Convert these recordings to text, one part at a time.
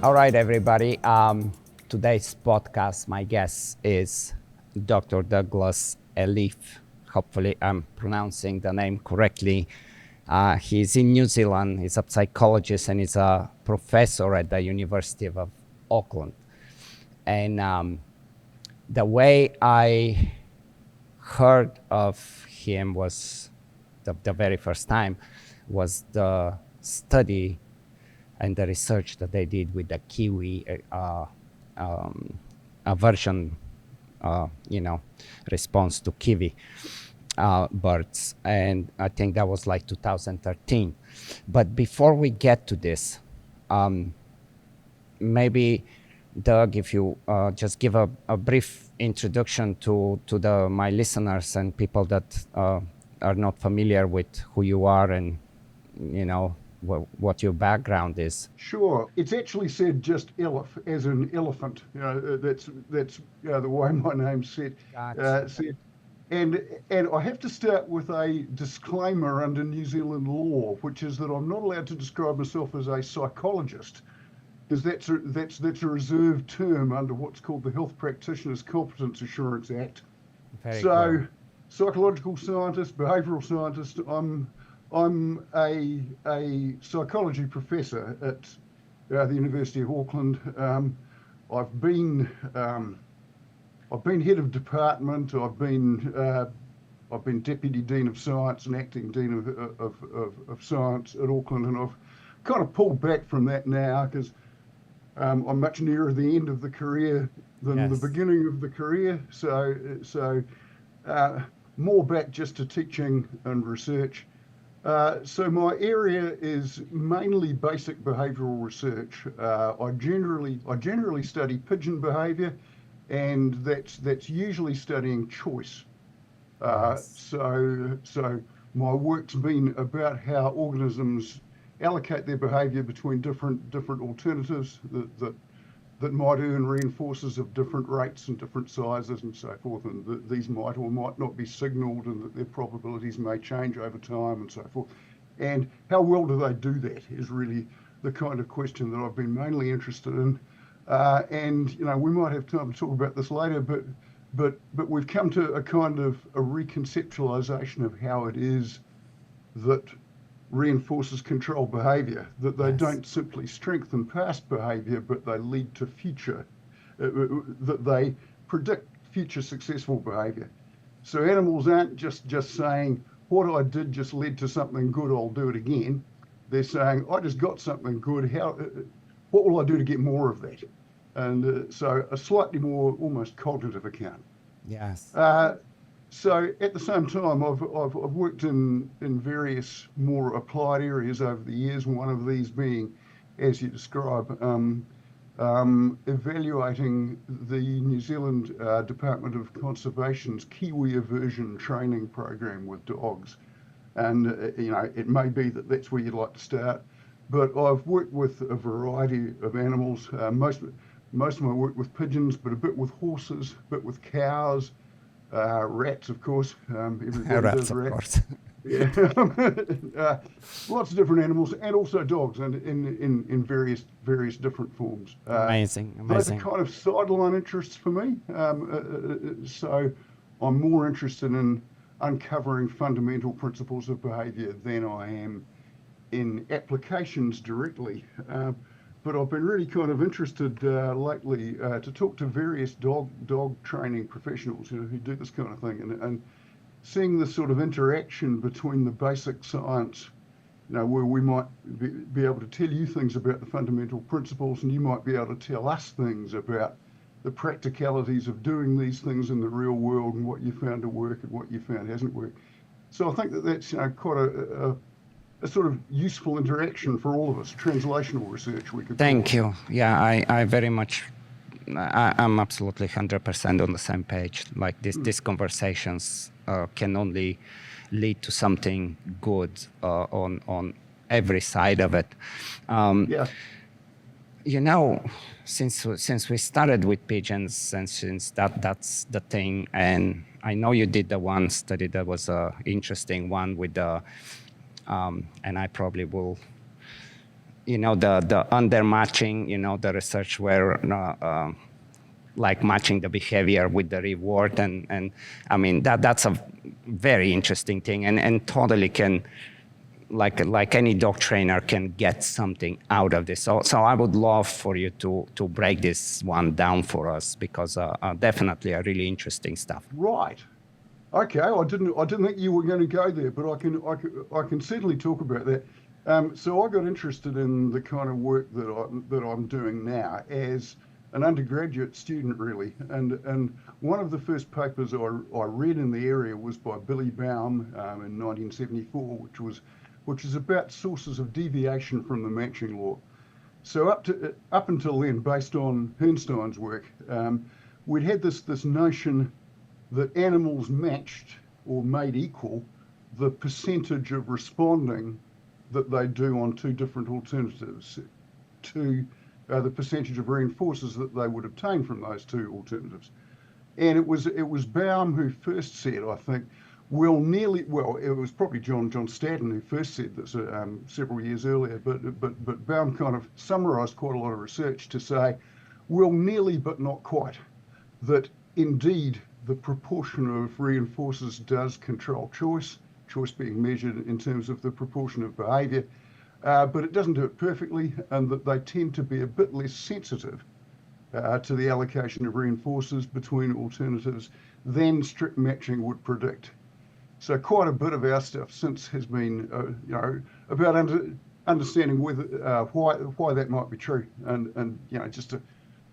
All right, everybody. Today's podcast, my guest is Dr. Douglas Elliffe. Hopefully, I'm pronouncing the name correctly. He's in New Zealand. He's a psychologist and he's a professor at the University of Auckland. And the way I heard of him was the very first time was the study and the research that they did with the Kiwi aversion, response to Kiwi birds. And I think that was like 2013. But before we get to this, maybe, Doug, if you just give a brief introduction to my listeners and people that are not familiar with who you are and, what your background is. Sure. It's actually said just Elliffe, as in elephant. That's the way my name's said. Gotcha. And I have to start with a disclaimer under New Zealand law, which is that I'm not allowed to describe myself as a psychologist, because that's a reserved term under what's called the Health Practitioners Competence Assurance Act. Very cool. Psychological scientist, behavioural scientist. I'm a psychology professor at the University of Auckland. I've been head of department. I've been deputy dean of science and acting dean of science at Auckland, and I've kind of pulled back from that now because I'm much nearer the end of the career than the beginning of the career. So more back just to teaching and research. So my area is mainly basic behavioural research. I generally study pigeon behaviour, and that's usually studying choice. So my work's been about how organisms allocate their behaviour between different alternatives that might earn reinforcers of different rates and different sizes and so forth, and these might or might not be signalled, and that their probabilities may change over time and so forth. And how well do they do that is really the kind of question that I've been mainly interested in. And we might have time to talk about this later, but we've come to a kind of a reconceptualization of how it is that reinforcers control behaviour, that they don't simply strengthen past behaviour, but they lead to future, that they predict future successful behaviour. So animals aren't just saying, what I did just led to something good, I'll do it again. They're saying, I just got something good, what will I do to get more of that? And so a slightly more almost cognitive account. Yes. So at the same time, I've worked in various more applied areas over the years, one of these being, as you describe, evaluating the New Zealand Department of Conservation's Kiwi Aversion Training program with dogs. And, it may be that that's where you'd like to start, but I've worked with a variety of animals, most of my work with pigeons, but a bit with horses, a bit with cows, rats, of course. Everybody Rats, does of rats. course. Yeah, lots of different animals, and also dogs, and in various different forms. Amazing. Those are kind of sideline interests for me. So I'm more interested in uncovering fundamental principles of behaviour than I am in applications directly. But I've been really kind of interested lately to talk to various dog training professionals, who do this kind of thing, and seeing the sort of interaction between the basic science, where we might be able to tell you things about the fundamental principles, and you might be able to tell us things about the practicalities of doing these things in the real world, and what you found to work and what you found hasn't worked. So I think that's quite a sort of useful interaction for all of us, translational research we could Thank you. Yeah, I very much, I'm absolutely 100% on the same page. Like these conversations can only lead to something good on every side of it. Since we started with pigeons, and since that's the thing, and I know you did the one study that was an interesting one with the, and I probably will the undermatching, the research where like matching the behavior with the reward, and I mean that's a very interesting thing, and totally can, like any dog trainer can get something out of this. So I would love for you to break this one down for us, because definitely a really interesting stuff. Right. Okay. I didn't think you were going to go there, but I can certainly talk about that. So I got interested in the kind of work that I'm doing now as an undergraduate student, really. And one of the first papers I read in the area was by Billy Baum in 1974, which is about sources of deviation from the matching law. So up until then, based on Herrnstein's work, we'd had this notion that animals matched or made equal the percentage of responding that they do on two different alternatives to the percentage of reinforcers that they would obtain from those two alternatives. And it was Baum who first said, I think, it was probably John Statton who first said this several years earlier, but Baum kind of summarized quite a lot of research to say, well, nearly but not quite, that indeed the proportion of reinforcers does control choice being measured in terms of the proportion of behavior, but it doesn't do it perfectly, and that they tend to be a bit less sensitive to the allocation of reinforcers between alternatives than strict matching would predict. So quite a bit of our stuff since has been, about understanding whether why that might be true, and just to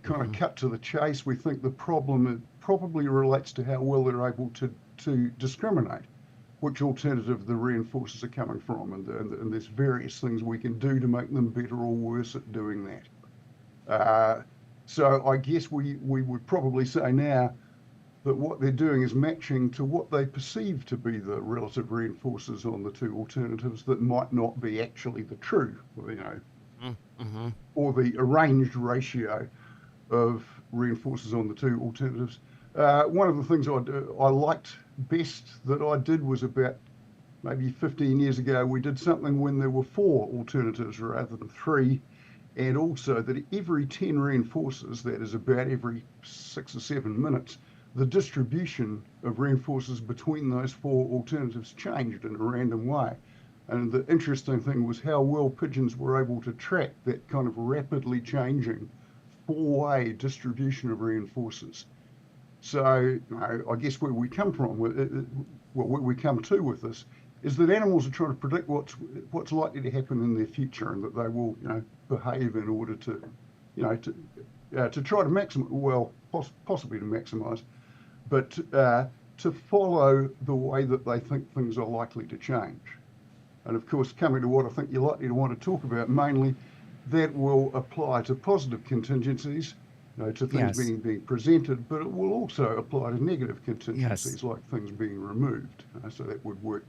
kind of cut to the chase, we think the problem probably relates to how well they're able to discriminate which alternative the reinforcers are coming from, and there's various things we can do to make them better or worse at doing that. So I guess we would probably say now that what they're doing is matching to what they perceive to be the relative reinforcers on the two alternatives that might not be actually the true, or the arranged ratio of reinforcers on the two alternatives. One of the things I liked best that I did was about maybe 15 years ago, we did something when there were 4 alternatives rather than 3, and also that every 10 reinforcers, that is about every 6 or 7 minutes, the distribution of reinforcers between those 4 alternatives changed in a random way. And the interesting thing was how well pigeons were able to track that kind of rapidly changing 4-way distribution of reinforcers. So I guess where we come from, where we come to with this, is that animals are trying to predict what's likely to happen in their future, and that they will, behave in order to, to try to maximize, well, possibly to maximize, but to follow the way that they think things are likely to change. And of course, coming to what I think you're likely to want to talk about mainly, that will apply to positive contingencies, to things being presented, but it will also apply to negative contingencies, like things being removed. So that would work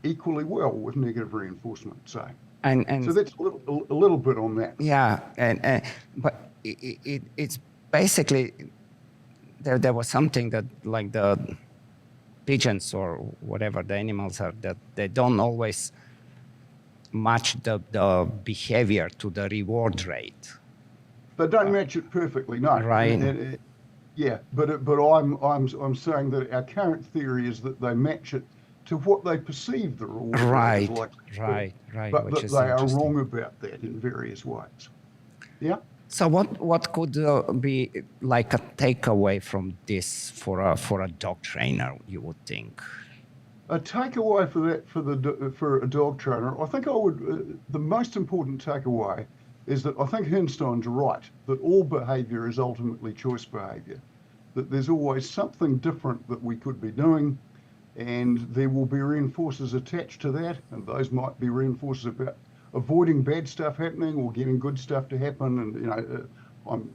equally well with negative reinforcement, say. And so that's a little bit on that. Yeah, but it's basically there was something that, like, the pigeons or whatever the animals are, that they don't always match the behavior to the reward rate. They don't match it perfectly, no. Right. But I'm saying that our current theory is that they match it to what they perceive the reward rate is like. Right. But that they are wrong about that in various ways. Yeah. So what could be like a takeaway from this for a dog trainer, you would think? A takeaway for a dog trainer, I think the most important takeaway is that I think Herrnstein's right, that all behavior is ultimately choice behavior, that there's always something different that we could be doing, and there will be reinforcers attached to that, and those might be reinforcers about avoiding bad stuff happening or getting good stuff to happen. And I'm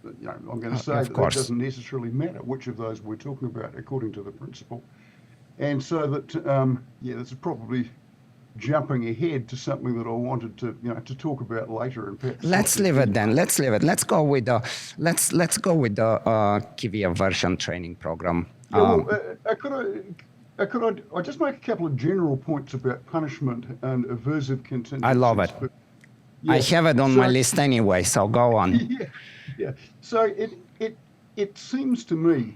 going to say that doesn't necessarily matter which of those we're talking about according to the principle. And so that this is probably jumping ahead to something that I wanted to talk about later. And perhaps let's leave it then. Let's leave it. Let's go with the Kiwi Aversion Training program. Could I just make a couple of general points about punishment and aversive contingencies? I love it. I have it on So, my list anyway, so go on. yeah, yeah. So it seems to me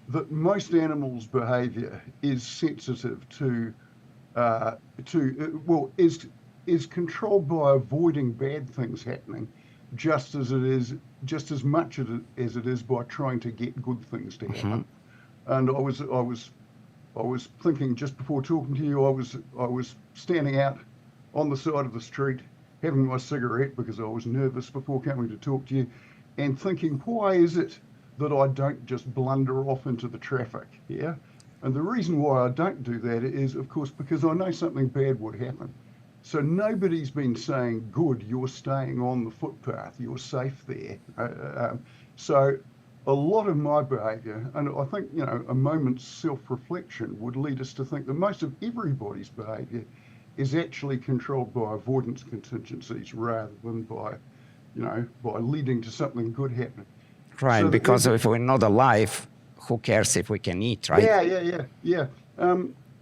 that most animals' behaviour is sensitive is controlled by avoiding bad things happening, just as much as it is by trying to get good things to happen. And I was thinking just before talking to you, I was standing out on the side of the street having my cigarette because I was nervous before coming to talk to you, and thinking, why is it that I don't just blunder off into the traffic? Yeah. And the reason why I don't do that is, of course, because I know something bad would happen. So nobody's been saying, good, you're staying on the footpath, you're safe there. So a lot of my behaviour, and I think, a moment's self-reflection would lead us to think that most of everybody's behaviour is actually controlled by avoidance contingencies rather than by leading to something good happening. Right, So because if we're not alive, who cares if we can eat, right? Yeah.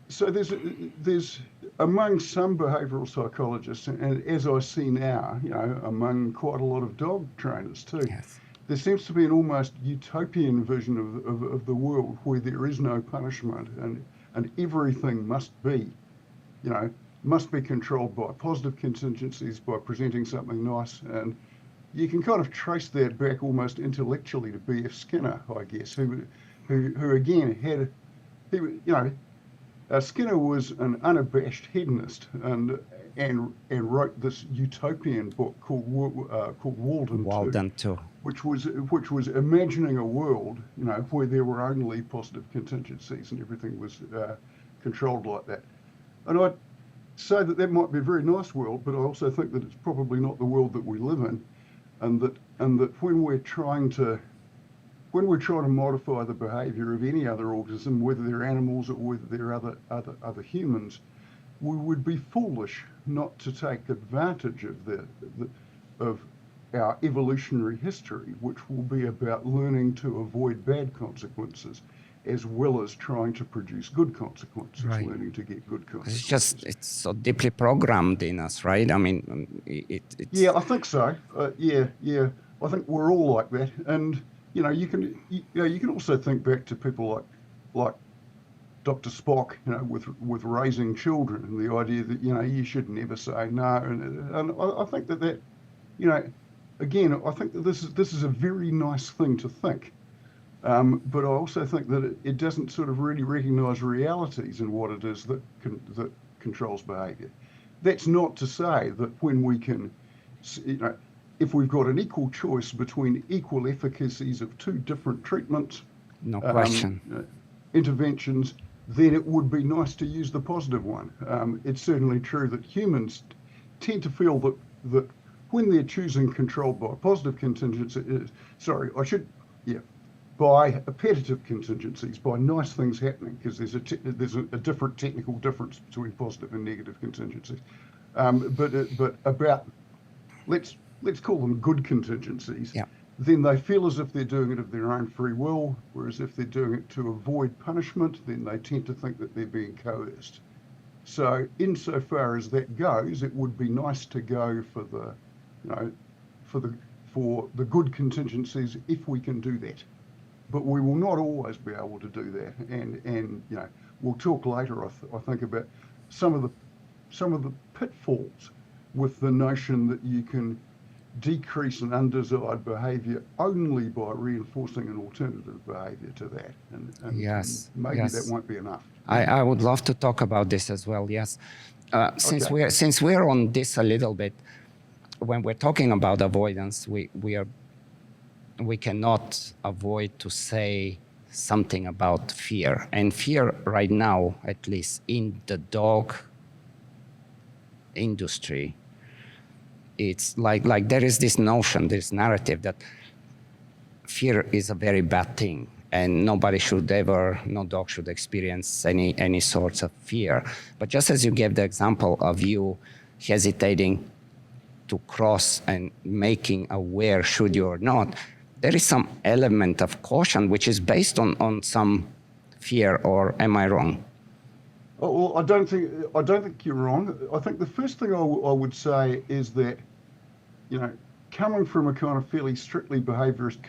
So there's among some behavioural psychologists, and as I see now, among quite a lot of dog trainers too, Yes. there seems to be an almost utopian vision of the world where there is no punishment and everything must be controlled by positive contingencies, by presenting something nice. And you can kind of trace that back almost intellectually to B.F. Skinner, I guess, who again Skinner was an unabashed hedonist and wrote this utopian book called Walden too. which was imagining a world, where there were only positive contingencies and everything was controlled like that. And I'd say that might be a very nice world, but I also think that it's probably not the world that we live in, and that when we're trying to modify the behaviour of any other organism, whether they're animals or whether they're other humans, we would be foolish not to take advantage of our evolutionary history, which will be about learning to avoid bad consequences, as well as trying to produce good consequences, right. Learning to get good consequences. It's so deeply programmed in us, right? I mean, it's... Yeah, I think so. Yeah. I think we're all like that, and you can also think back to people like Dr. Spock, with raising children, and the idea that you should never say no, and I think that again, I think that this is a very nice thing to think, but I also think that it doesn't sort of really recognise realities in what it is that controls behaviour. That's not to say that when we can, if we've got an equal choice between equal efficacies of two different treatments, no question, interventions, then it would be nice to use the positive one. It's certainly true that humans tend to feel that when they're choosing control by positive contingency, by appetitive contingencies, by nice things happening, because there's a different technical difference between positive and negative contingencies. But about let's call them good contingencies. Yeah. Then they feel as if they're doing it of their own free will, whereas if they're doing it to avoid punishment, then they tend to think that they're being coerced. So insofar as that goes, it would be nice to go for the good contingencies if we can do that. But we will not always be able to do that. And we'll talk later, I think, about some of the pitfalls with the notion that you can decrease an undesired behaviour only by reinforcing an alternative behaviour to that. And yes, maybe yes. that won't be enough. I would love to talk about this as well. Yes, since we're on this a little bit, when we're talking about avoidance, we cannot avoid to say something about fear. And fear right now, at least in the dog industry, it's like there is this notion, this narrative that fear is a very bad thing and no dog should experience any sorts of fear. But just as you gave the example of you hesitating to cross and making aware should you or not, there is some element of caution which is based on some fear, or am I wrong? Oh, well, I don't think you're wrong. I think the first thing I would say is that coming from a kind of fairly strictly behaviourist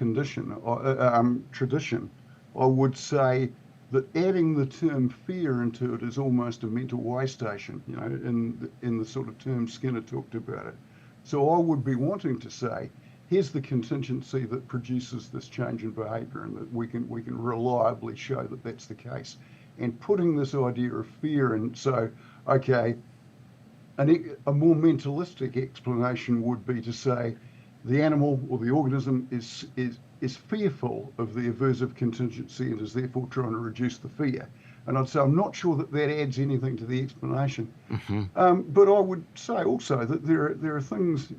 tradition, I would say that adding the term fear into it is almost a mental way station, in the sort of terms Skinner talked about it. So I would be wanting to say, here's the contingency that produces this change in behaviour, and that we can reliably show that that's the case. And putting this idea of fear in, so, okay, a more mentalistic explanation would be to say the animal or the organism is fearful of the aversive contingency and is therefore trying to reduce the fear. And I'd say I'm not sure that adds anything to the explanation. But I would say also that there are things,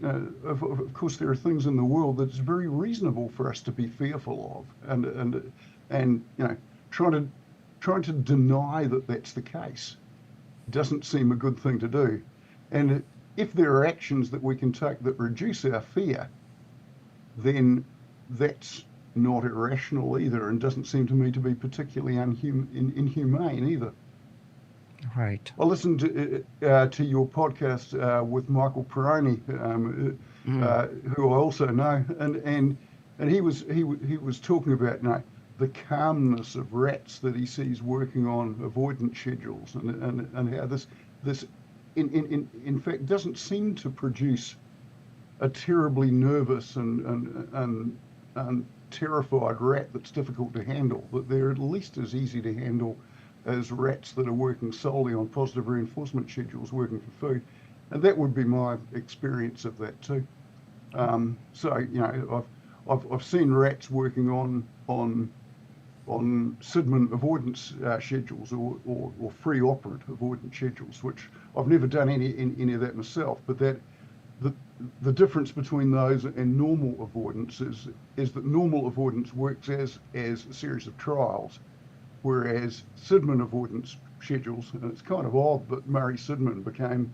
of course, there are things in the world that's very reasonable for us to be fearful of, and trying to deny that that's the case doesn't seem a good thing to do. And if there are actions that we can take that reduce our fear, then that's not irrational either, and doesn't seem to me to be particularly inhumane either. Right. I listened to your podcast with Michael Peroni, who I also know, and he was talking about the calmness of rats that he sees working on avoidance schedules, and how this in fact doesn't seem to produce a terribly nervous and terrified rat that's difficult to handle, that they're at least as easy to handle as rats that are working solely on positive reinforcement schedules, working for food. And that would be my experience of that too. So I've seen rats working on Sidman avoidance schedules or free operant avoidance schedules, which I've never done any of that myself, but that the difference between those and normal avoidance is that normal avoidance works as a series of trials, whereas Sidman avoidance schedules, and it's kind of odd that Murray Sidman became,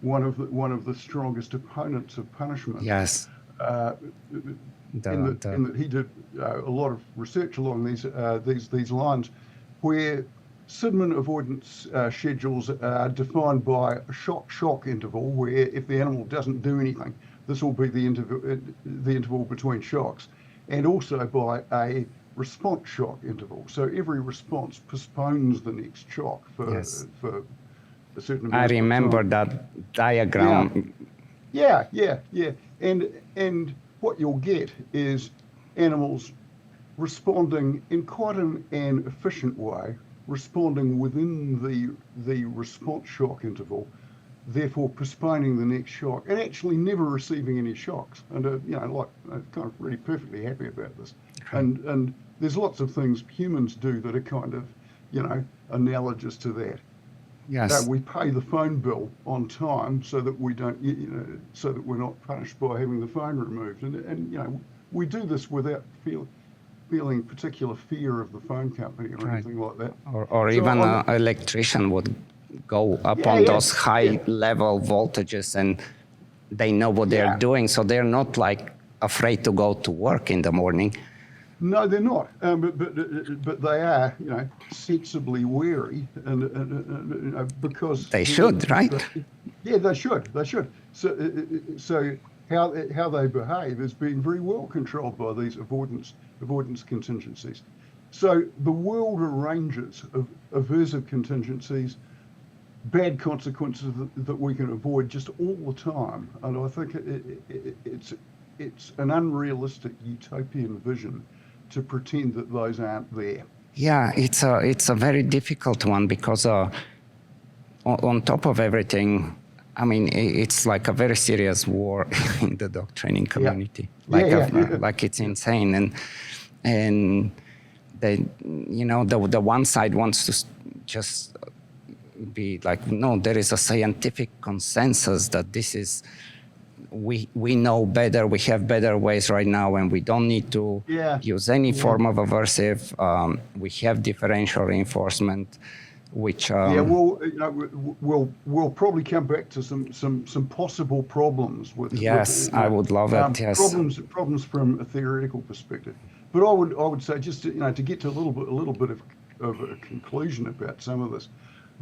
one of the strongest opponents of punishment. Yes. In that he did a lot of research along these lines, where Sidman avoidance schedules are defined by a shock interval, where if the animal doesn't do anything, this will be the interval between shocks, and also by a response shock interval. So every response postpones the next shock for a certain amount of time. I remember that diagram. Yeah. And what you'll get is animals responding in quite an efficient way, responding within the response shock interval, therefore postponing the next shock, and actually never receiving any shocks. And I'm kind of really perfectly happy about this. And there's lots of things humans do that are kind of, analogous to that. Yes. We pay the phone bill on time so that we don't, so that we're not punished by having the phone removed. And we do this without feeling particular fear of the phone company or anything like that. Or so even an electrician would go up on those high level voltages, and they know what they're doing, so they're not like afraid to go to work in the morning. No, they're not. But they are, sensibly wary, and because they should, right? Yeah, they should. So how they behave is being very well controlled by these avoidance contingencies. So the world arranges of aversive contingencies, bad consequences that we can avoid just all the time, and I think it's an unrealistic utopian vision to pretend that those aren't there. Yeah, it's a very difficult one, because on top of everything, I mean, it's like a very serious war in the dog training community. Like it's insane, and they, the one side wants to just be like, no, there is a scientific consensus that this is. We know better, we have better ways right now, and we don't need to use any form of aversive. We have differential reinforcement, which... we'll probably come back to some possible problems with... I would love it, yes. Problems from a theoretical perspective. But I would say, just to get to a little bit of a conclusion about some of this,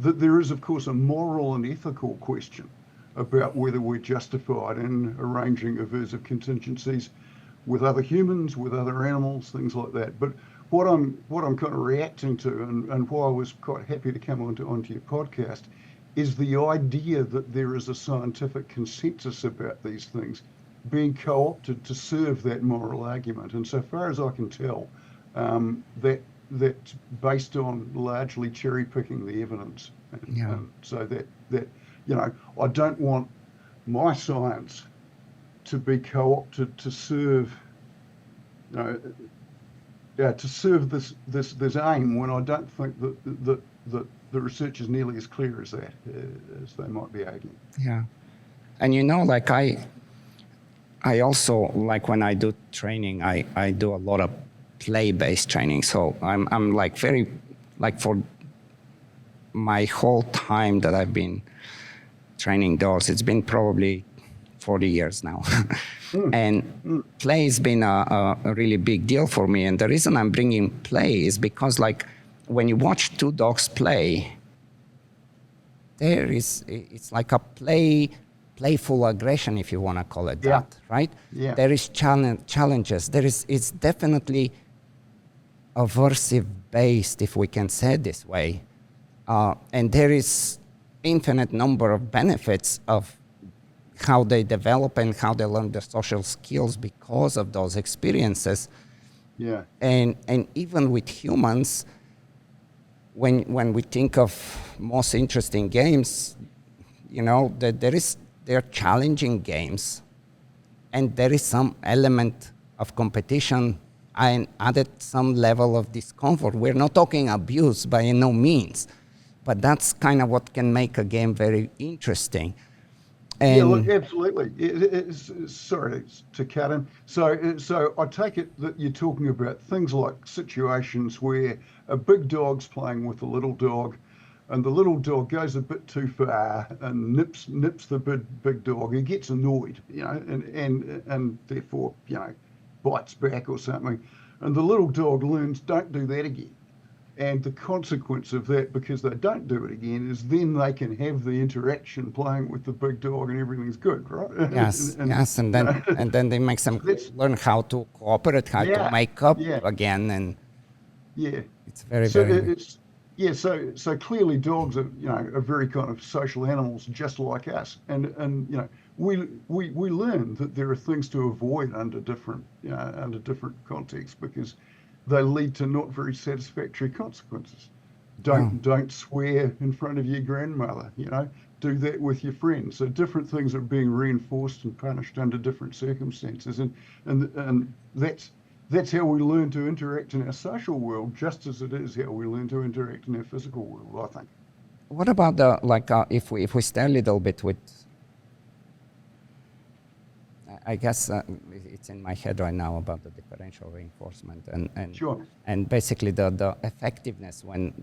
that there is, of course, a moral and ethical question about whether we're justified in arranging aversive contingencies with other humans, with other animals, things like that. But what I'm kind of reacting to, and why I was quite happy to come onto your podcast, is the idea that there is a scientific consensus about these things being co-opted to serve that moral argument. And so far as I can tell, that's based on largely cherry picking the evidence. Yeah. So that I don't want my science to be co-opted to serve to serve this aim, when I don't think that the research is nearly as clear as that, as they might be arguing. Yeah. And like I also, like when I do training, I do a lot of play-based training. So I'm like very, like for my whole time that I've been training dogs, it's been probably 40 years now. And play has been a really big deal for me. And the reason I'm bringing play is because, like, when you watch two dogs play, it's like a playful aggression, if you want to call it that, right? Yeah. There is challenges. It's definitely aversive based, if we can say it this way. And there is infinite number of benefits of how they develop and how they learn their social skills because of those experiences. Yeah. And even with humans, when we think of most interesting games, they're challenging games, and there is some element of competition and added some level of discomfort. We're not talking abuse by no means, but that's kind of what can make a game very interesting. And yeah, look, absolutely. Sorry to cut in. So I take it that you're talking about things like situations where a big dog's playing with a little dog, and the little dog goes a bit too far and nips the big dog. He gets annoyed, and therefore, bites back or something. And the little dog learns, don't do that again. And the consequence of that, because they don't do it again, is then they can have the interaction playing with the big dog and everything's good, right? Yes, and then they make them learn how to cooperate, how to make up again, and it's very, very. So clearly dogs are are very kind of social animals just like us, and we learn that there are things to avoid under different contexts, because they lead to not very satisfactory consequences. Don't swear in front of your grandmother, do that with your friends. So different things are being reinforced and punished under different circumstances, and that's how we learn to interact in our social world, just as it is how we learn to interact in our physical world, I think. What about if we stay a little bit with, I guess it's in my head right now about the differential reinforcement and Sure. And basically the effectiveness when,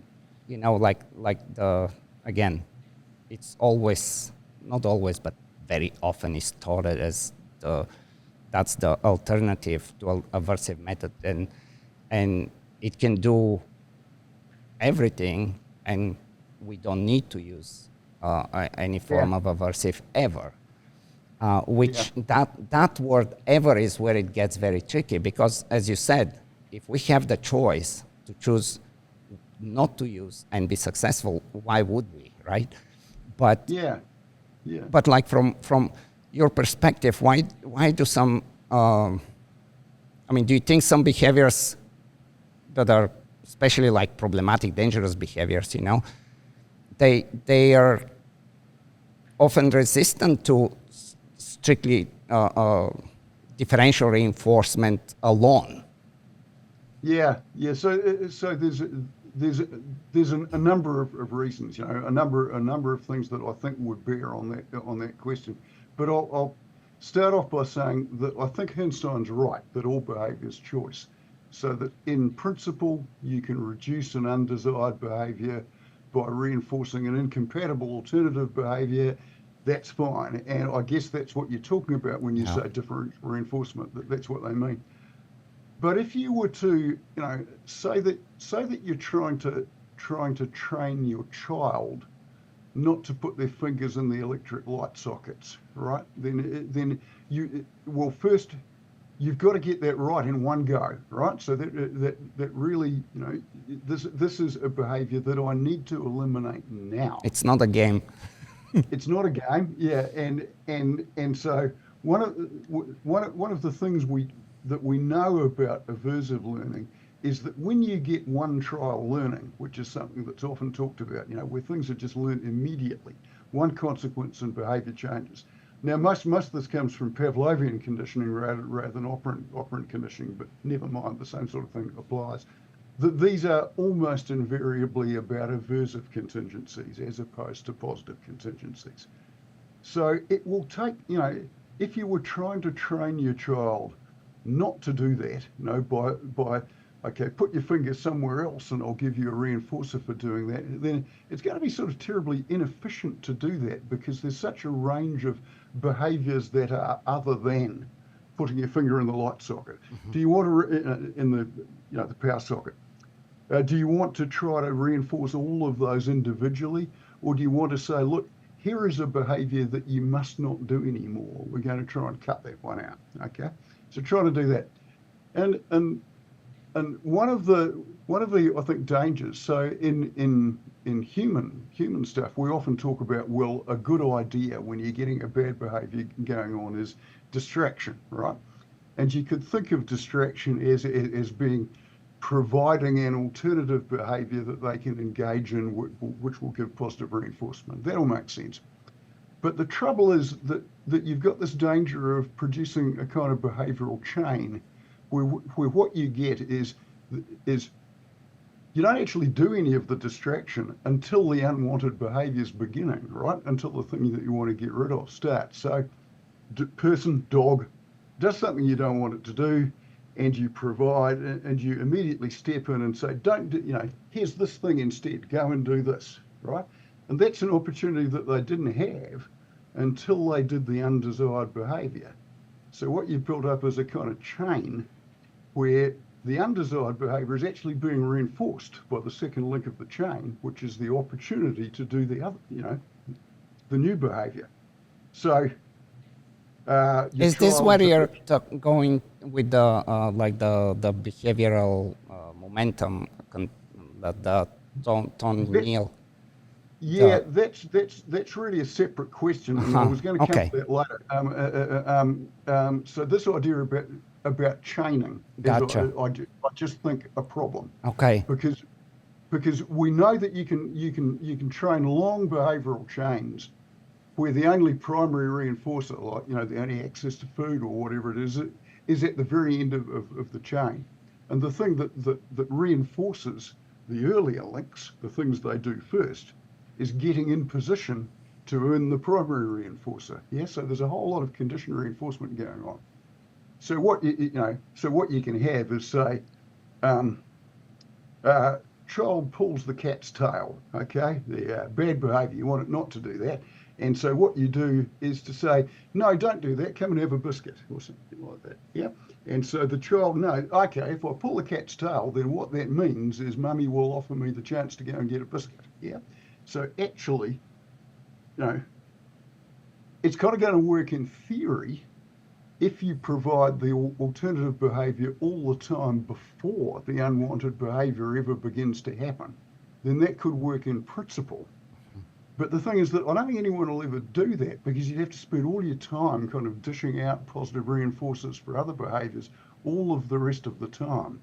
again, it's always, not always, but very often is taught as that's the alternative to an aversive method, and it can do everything, and we don't need to use any form of aversive ever. That word ever is where it gets very tricky, because, as you said, if we have the choice to choose not to use and be successful, why would we, right? But but like from your perspective, why do some do you think some behaviors that are especially like problematic, dangerous behaviors, they are often resistant to strictly differential reinforcement alone? Yeah. So there's a number of reasons, a number of things that I think would bear on that question. But I'll start off by saying that I think Hirnstein's right that all behaviour is choice. So that in principle you can reduce an undesired behaviour by reinforcing an incompatible alternative behaviour. That's fine, and I guess that's what you're talking about when you say differential reinforcement. That's what they mean. But if you were to, say that you're trying to train your child not to put their fingers in the electric light sockets, right? Then first you've got to get that right in one go, right? So that really, this is a behavior that I need to eliminate now. It's not a game. It's not a game, yeah. And so one of the things that we know about aversive learning is that when you get one trial learning, which is something that's often talked about, where things are just learned immediately, one consequence and behavior changes. Now, most of this comes from Pavlovian conditioning rather than operant conditioning, but never mind, the same sort of thing applies. These are almost invariably about aversive contingencies as opposed to positive contingencies. So it will take, if you were trying to train your child not to do that, by okay, put your finger somewhere else and I'll give you a reinforcer for doing that, then it's going to be sort of terribly inefficient to do that because there's such a range of behaviors that are other than putting your finger in the light socket. Mm-hmm. Do you want to, in the power socket, do you want to try to reinforce all of those individually? Or do you want to say, look, here is a behavior that you must not do anymore. We're going to try and cut that one out, okay? So try to do that. And one of the I think dangers. So in human stuff, we often talk about, well, a good idea when you're getting a bad behavior going on is distraction, right? And you could think of distraction as being providing an alternative behavior that they can engage in, which will give positive reinforcement. That'll make sense. But the trouble is that you've got this danger of producing a kind of behavioral chain where what you get is you don't actually do any of the distraction until the unwanted behavior is beginning, right? Until the thing that you want to get rid of starts. So dog does something you don't want it to do, and you provide, and you immediately step in and say, don't do, here's this thing instead, go and do this, right? And that's an opportunity that they didn't have until they did the undesired behavior. So what you've built up is a kind of chain where the undesired behavior is actually being reinforced by the second link of the chain, which is the opportunity to do the other, the new behavior. So is this where you're going with the the behavioral momentum that the Ton Neal? Yeah, that's really a separate question. And I was going to come to that later. So this idea about chaining gotcha. is, I just think, a problem. Okay. Because we know that you can train long behavioural chains where the only primary reinforcer, like the only access to food or whatever it is at the very end of the chain. And the thing that reinforces the earlier links, the things they do first, is getting in position to earn the primary reinforcer. Yeah, so there's a whole lot of conditioned reinforcement going on. So what you can have is, say, child pulls the cat's tail. Okay, the bad behaviour. You want it not to do that, and so what you do is to say, no, don't do that. Come and have a biscuit or something like that. Yeah, and so the child knows. Okay, if I pull the cat's tail, then what that means is mummy will offer me the chance to go and get a biscuit. Yeah. So actually, it's kind of going to work in theory if you provide the alternative behavior all the time before the unwanted behavior ever begins to happen. Then that could work in principle. But the thing is that I don't think anyone will ever do that because you'd have to spend all your time kind of dishing out positive reinforcers for other behaviors all of the rest of the time.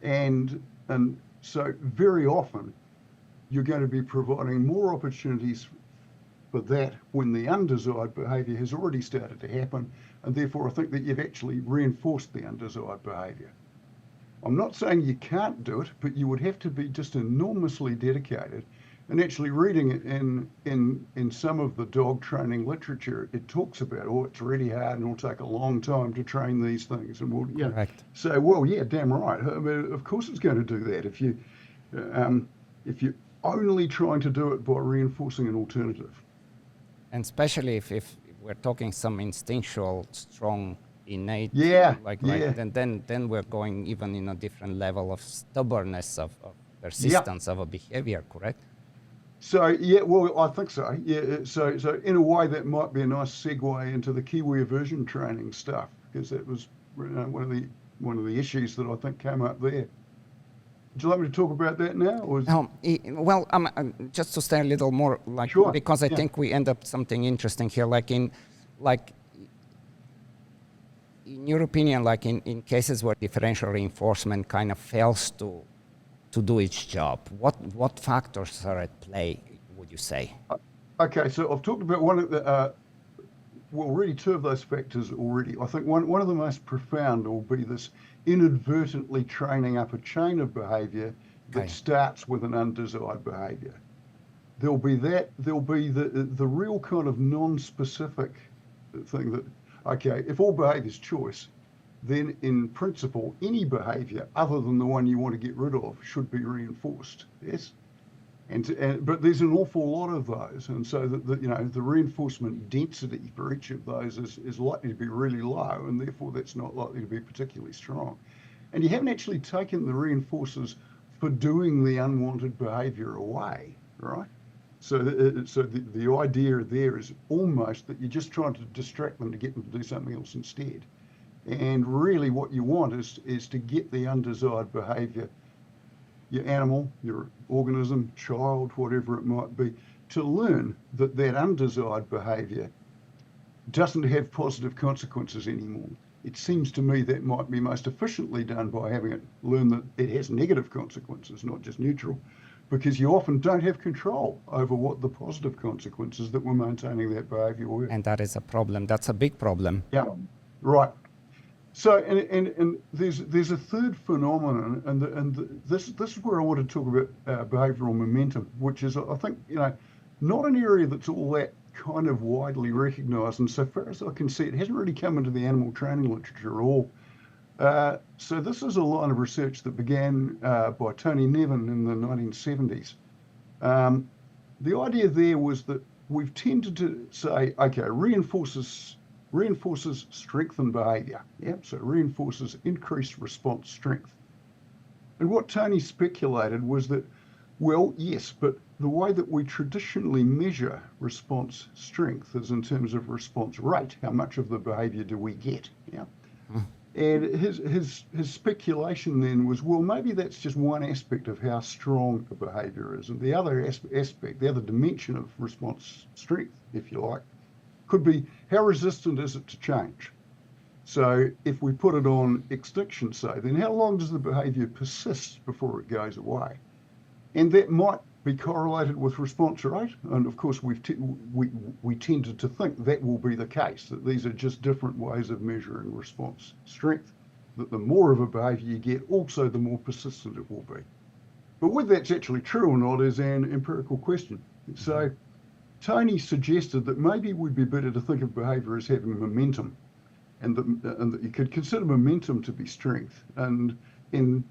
And so very often, you're going to be providing more opportunities for that when the undesired behavior has already started to happen, and therefore I think that you've actually reinforced the undesired behavior. I'm not saying you can't do it, but you would have to be just enormously dedicated. And actually reading it in some of the dog training literature, it talks about, it's really hard and it'll take a long time to train these things. And we'll say, well, yeah, damn right. I mean, of course it's going to do that if you're only trying to do it by reinforcing an alternative. And especially if we're talking some instinctual, strong, innate, then we're going even in a different level of stubbornness of persistence of a behavior, correct? So yeah, well, I think so. Yeah, so in a way, that might be a nice segue into the Kiwi Aversion Training stuff, because that was one of the issues that I think came up there. Would you like me to talk about that now, or Well, just to stay a little more, like, sure? because I Yeah. think we end up something interesting here, like in your opinion, like in cases where differential reinforcement kind of fails to do its job, what factors are at play, would you say? Okay, so I've talked about one of the well, really two of those factors already. I think one of the most profound will be this inadvertently training up a chain of behaviour that Okay. starts with an undesired behaviour. There'll be that. There'll be the real kind of non-specific thing that, okay, if all behaviour is choice, then in principle any behaviour other than the one you want to get rid of should be reinforced. Yes. But there's an awful lot of those, and so the reinforcement density for each of those is likely to be really low, and therefore that's not likely to be particularly strong. And you haven't actually taken the reinforcers for doing the unwanted behaviour away, right? So the idea there is almost that you're just trying to distract them to get them to do something else instead. And really what you want is to get the undesired behaviour, your animal, your organism, child, whatever it might be, to learn that that undesired behaviour doesn't have positive consequences anymore. It seems to me that might be most efficiently done by having it learn that it has negative consequences, not just neutral, because you often don't have control over what the positive consequences that were maintaining that behaviour were. And that is a problem. That's a big problem. Yeah, right. So, and there's a third phenomenon, and this is where I want to talk about behavioural momentum, which is, I think, not an area that's all that kind of widely recognised, and so far as I can see, it hasn't really come into the animal training literature at all. So this is a line of research that began by Tony Nevin in the 1970s. The idea there was that we've tended to say, okay, reinforces strengthen behaviour. Yeah, so reinforces increased response strength. And what Tony speculated was that, well, yes, but the way that we traditionally measure response strength is in terms of response rate. How much of the behaviour do we get? Yeah. And his speculation then was, well, maybe that's just one aspect of how strong a behaviour is, and the other aspect, the other dimension of response strength, if you like, could be how resistant is it to change? So if we put it on extinction, say, then how long does the behaviour persist before it goes away? And that might be correlated with response rate. And of course, we tended to think that will be the case, that these are just different ways of measuring response strength, that the more of a behaviour you get, also the more persistent it will be. But whether that's actually true or not is an empirical question. So Tony suggested that maybe we'd be better to think of behaviour as having momentum, and that you could consider momentum to be strength. And in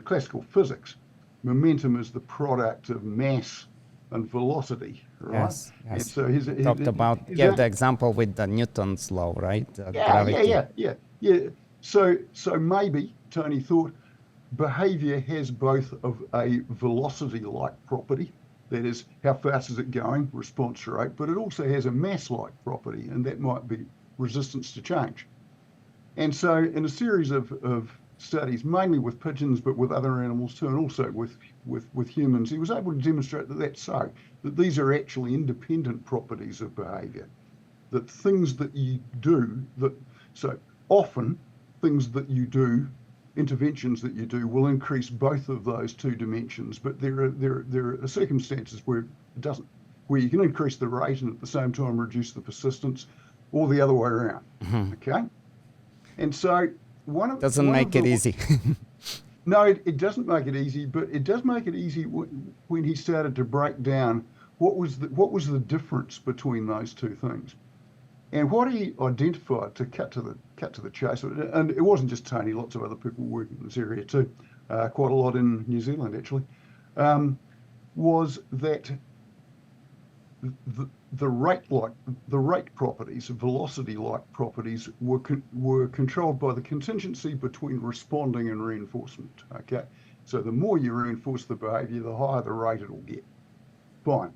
classical physics, momentum is the product of mass and velocity, right? Yes. And so he talked about the example with the Newton's law, right? Yeah. So maybe Tony thought behaviour has both of a velocity-like property. That is, how fast is it going, response rate, but it also has a mass-like property, and that might be resistance to change. And so in a series of studies, mainly with pigeons, but with other animals too, and also with humans, he was able to demonstrate that that's so, that these are actually independent properties of behaviour, that things that you do, so often things that you do, interventions that you do will increase both of those two dimensions, but there are circumstances where it doesn't, where you can increase the rate and at the same time reduce the persistence, or the other way around. Okay, and so doesn't make it easy. No, it doesn't make it easy, but it does make it easy when he started to break down what was the difference between those two things. And what he identified, to cut to the chase, and it wasn't just Tony, lots of other people working in this area too, quite a lot in New Zealand actually, was that the rate properties, velocity-like properties, were controlled by the contingency between responding and reinforcement. Okay, so the more you reinforce the behaviour, the higher the rate it'll get. fine.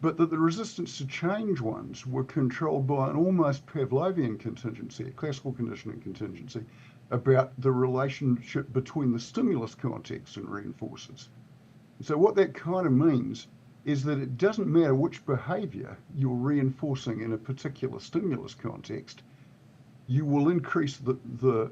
But that the resistance to change ones were controlled by an almost Pavlovian contingency, a classical conditioning contingency, about the relationship between the stimulus context and reinforcers. So what that kind of means is that it doesn't matter which behavior you're reinforcing in a particular stimulus context, you will increase the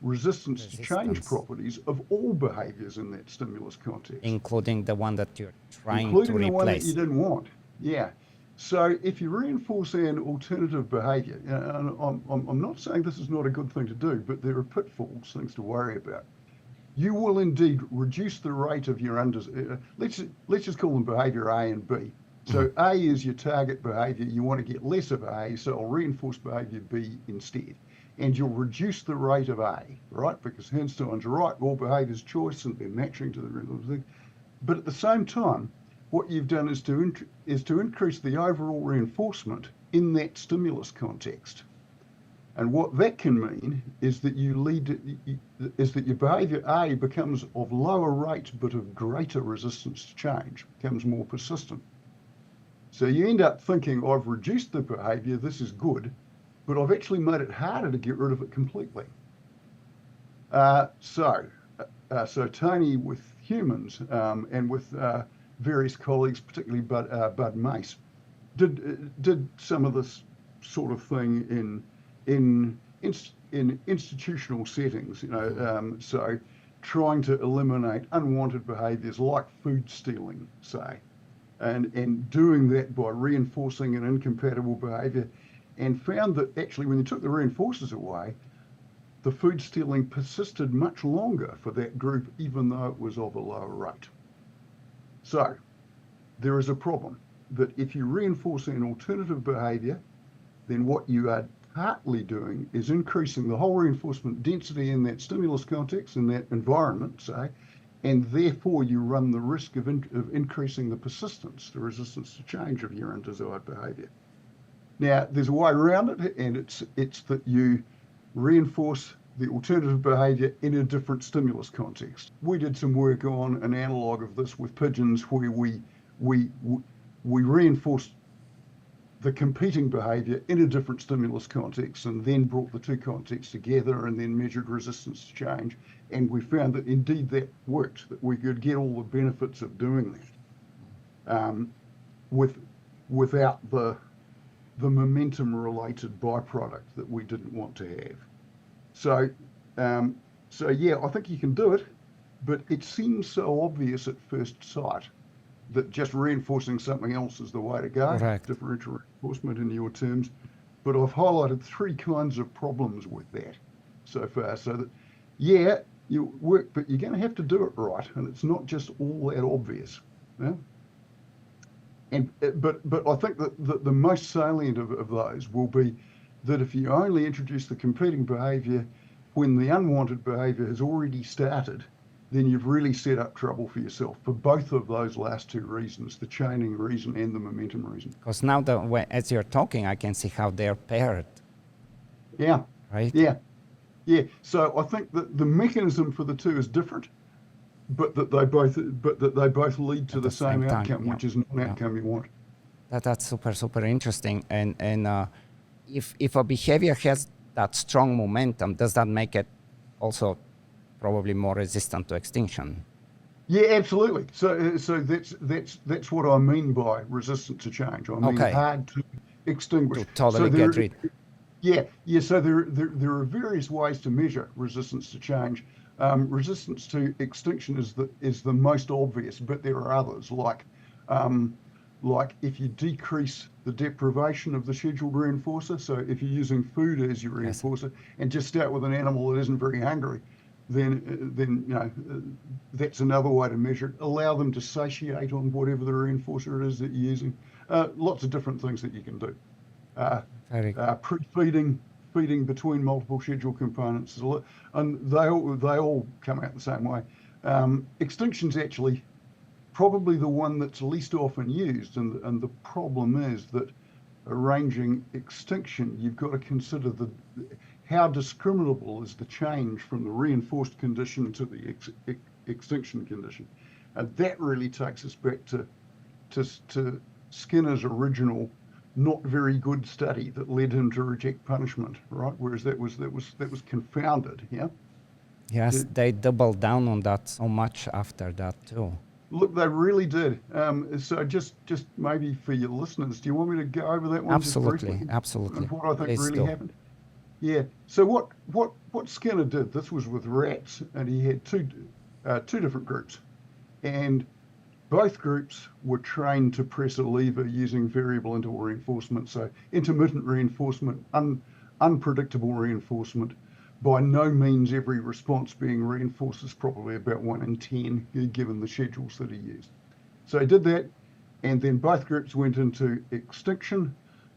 resistance to change properties of all behaviors in that stimulus context. Including the one that you're trying to Including the replace. one that you didn't want. Yeah. So if you reinforce an alternative behavior, and I'm not saying this is not a good thing to do, but there are pitfalls, things to worry about. You will indeed reduce the rate of your let's just call them behavior A and B. So A is your target behavior. You want to get less of A, so I'll reinforce behavior B instead. And you'll reduce the rate of A, right? Because Herrnstein's right, all behavior's choice and they're matching to the thing. But at the same time, what you've done is to increase the overall reinforcement in that stimulus context. And what that can mean is that your behavior A becomes of lower rate but of greater resistance to change, becomes more persistent. So you end up thinking, I've reduced the behavior, this is good, but I've actually made it harder to get rid of it completely. So Tony with humans and with various colleagues, particularly Bud Mace, did some of this sort of thing in institutional settings, so trying to eliminate unwanted behaviors like food stealing, say, and doing that by reinforcing an incompatible behavior, and found that actually when you took the reinforcers away, the food stealing persisted much longer for that group, even though it was of a lower rate. So there is a problem that if you reinforce an alternative behavior, then what you are partly doing is increasing the whole reinforcement density in that stimulus context, in that environment, say, and therefore you run the risk of increasing the persistence, the resistance to change of your undesired behavior. Now, there's a way around it, and it's that you reinforce the alternative behavior in a different stimulus context. We did some work on an analog of this with pigeons where we reinforced the competing behavior in a different stimulus context and then brought the two contexts together and then measured resistance to change. And we found that indeed that worked, that we could get all the benefits of doing that without the momentum related byproduct that we didn't want to have. So yeah, I think you can do it, but it seems so obvious at first sight that just reinforcing something else is the way to go. Correct. Differential reinforcement in your terms. But I've highlighted three kinds of problems with that so far. So that, yeah, you work, but you're going to have to do it right, and it's not just all that obvious. Yeah? But I think that the most salient of those will be that if you only introduce the competing behavior when the unwanted behavior has already started, then you've really set up trouble for yourself for both of those last two reasons, the chaining reason and the momentum reason. Because now, as you're talking, I can see how they're paired. Yeah. Right? Yeah. Yeah. So I think that the mechanism for the two is different, but that they both lead to the same outcome, which is not an outcome you want. That's super interesting. And if a behavior has that strong momentum, does that make it also probably more resistant to extinction? Yeah, absolutely. So that's what I mean by resistant to change. I mean hard to extinguish. To totally get rid. Yeah. So there are various ways to measure resistance to change. Resistance to extinction is the most obvious, but there are others like if you decrease the deprivation of the scheduled reinforcer. So if you're using food as your reinforcer and just start with an animal that isn't very hungry, then that's another way to measure it. Allow them to satiate on whatever the reinforcer it is that you're using. Lots of different things that you can do. Pre-feeding, feeding between multiple schedule components, and they all come out the same way. Extinction's actually probably the one that's least often used, and the problem is that arranging extinction, you've got to consider how discriminable is the change from the reinforced condition to the extinction condition. And that really takes us back to Skinner's original not very good study that led him to reject punishment, right? Whereas that was confounded, yeah. Yes, they doubled down on that so much after that too. Look, they really did. So just maybe for your listeners, do you want me to go over that one just briefly Absolutely, absolutely. and what I think Please really do. happened? Yeah. So what Skinner did, this was with rats, and he had two different groups, and both groups were trained to press a lever using variable interval reinforcement, so intermittent reinforcement, unpredictable reinforcement. By no means every response being reinforced is probably about 1 in 10, given the schedules that he used. So he did that, and then both groups went into extinction.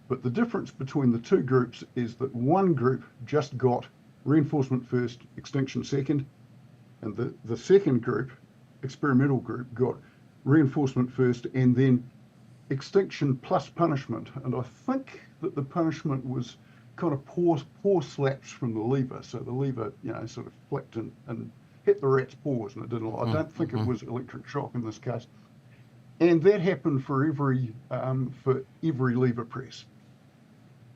But the difference between the two groups is that one group just got reinforcement first, extinction second, and the second group, experimental group, got reinforcement first and then extinction plus punishment. And I think that the punishment was kind of paw slaps from the lever. So the lever, sort of flicked and hit the rat's paws, and it didn't. I don't think it was electric shock in this case. And that happened for every lever press.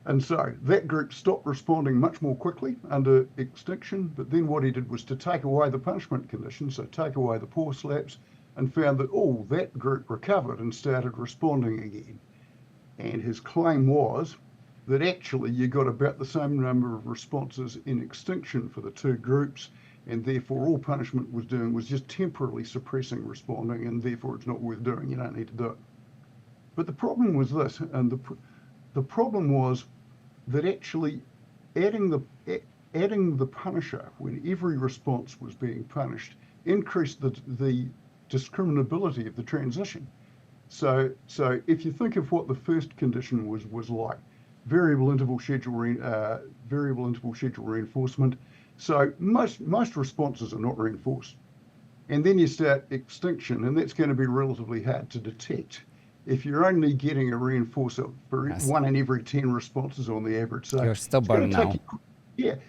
And so that group stopped responding much more quickly under extinction. But then what he did was to take away the punishment conditions, so take away the paw slaps, and found that, that group recovered and started responding again. And his claim was that actually you got about the same number of responses in extinction for the two groups, and therefore all punishment was doing was just temporarily suppressing responding, and therefore it's not worth doing. You don't need to do it. But the problem was this, and the problem was that actually adding the punisher when every response was being punished increased the discriminability of the transition. So if you think of what the first condition was like, variable interval schedule reinforcement. So most responses are not reinforced, and then you start extinction, and that's going to be relatively hard to detect if you're only getting a reinforcer for 1 in every 10 responses on the average. So you're stubborn now. But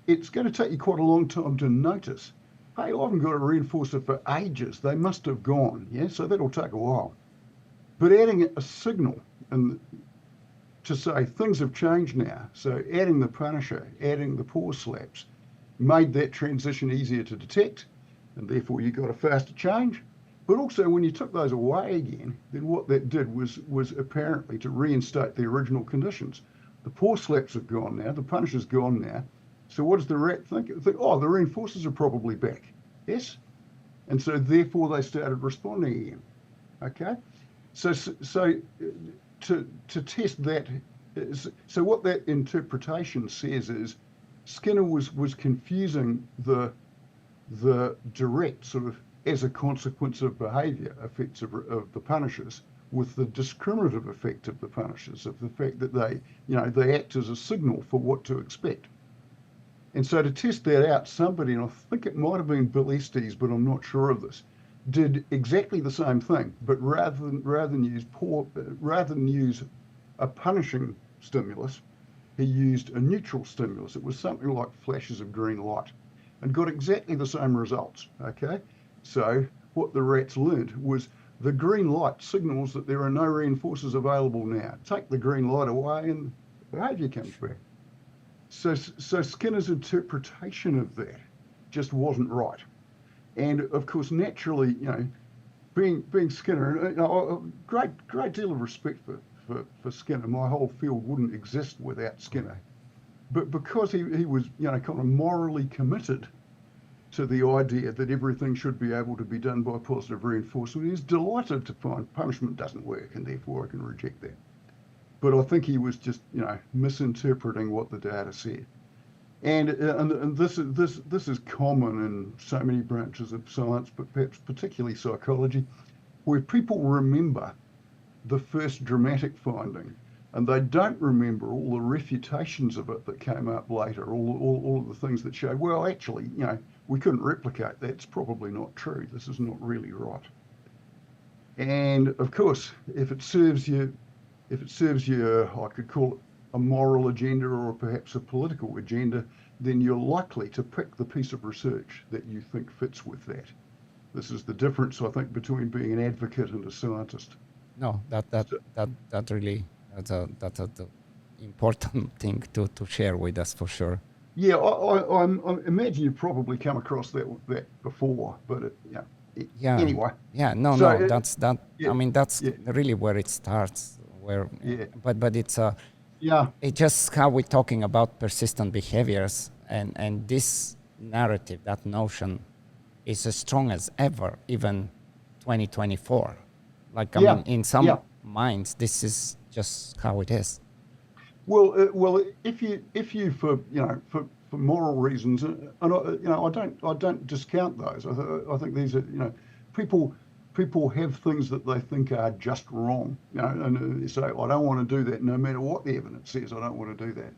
it's going to take you quite a long time to notice, hey, I haven't got a reinforcer for ages. They must have gone. Yeah, so that'll take a while. But adding a signal and to say things have changed now, so adding the punisher, adding the paw slaps, made that transition easier to detect, and therefore you got a faster change. But also when you took those away again, then what that did was apparently to reinstate the original conditions. The paw slaps have gone now, the punisher's gone now. So what does the rat think? The reinforcers are probably back. Yes? And so therefore they started responding again. Okay? So to test that, so what that interpretation says is Skinner was confusing the direct sort of as a consequence of behaviour effects of the punishers with the discriminative effect of the punishers, of the fact that they act as a signal for what to expect. And so to test that out, somebody, and I think it might have been Bill Estes, but I'm not sure of this, did exactly the same thing, but rather than use a punishing stimulus, he used a neutral stimulus. It was something like flashes of green light, and got exactly the same results. Okay, so what the rats learned was the green light signals that there are no reinforcers available now. Take the green light away, and behaviour comes back. So Skinner's interpretation of that just wasn't right. And of course, naturally, being Skinner, and great deal of respect for Skinner. My whole field wouldn't exist without Skinner. But because he was, kind of morally committed to the idea that everything should be able to be done by positive reinforcement, he's delighted to find punishment doesn't work, and therefore I can reject that. But I think he was just, misinterpreting what the data said. And this is common in so many branches of science, but perhaps particularly psychology, where people remember the first dramatic finding, and they don't remember all the refutations of it that came up later, all of the things that show, well, actually, we couldn't replicate that. It's probably not true. This is not really right. And of course, if it serves you, I could call it a moral agenda or perhaps a political agenda, then you're likely to pick the piece of research that you think fits with that. This is the difference, I think, between being an advocate and a scientist. No, So, that really, that's a the important thing to share with us for sure. yeah, I imagine you've probably come across that before, but Yeah, anyway. yeah, no, So no, that's that. yeah, I mean, that's yeah, really where it starts. Where, yeah, but yeah, it's just how we're talking about persistent behaviors, and this narrative, that notion, is as strong as ever, even 2024. Like, I yeah, mean, in yeah. some minds, this is just how it is. Well, if you for for moral reasons, and I don't discount those. I think these are people people have things that they think are just wrong, and they say I don't want to do that, no matter what the evidence says. I don't want to do that.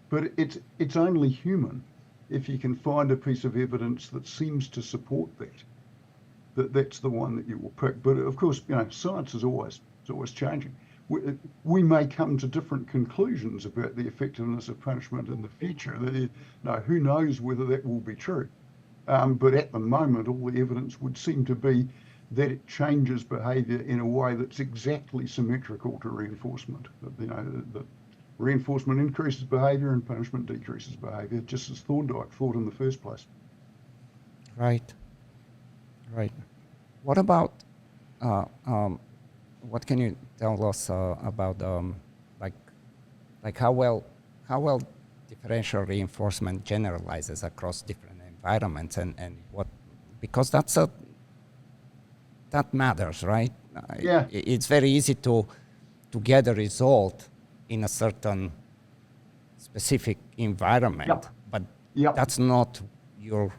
But it's only human if you can find a piece of evidence that seems to support that's the one that you will pick. But of course, science is always changing. We may come to different conclusions about the effectiveness of punishment in the future. Who knows whether that will be true? But at the moment, all the evidence would seem to be that it changes behaviour in a way that's exactly symmetrical to reinforcement. That reinforcement increases behaviour and punishment decreases behaviour, just as Thorndike thought in the first place. Right, right. What about uh, um, what can you tell us about like how well differential reinforcement generalizes across different environments, and what, because that matters, right? Yeah, It's very easy to get a result in a certain specific environment, yep, but yep. that's not your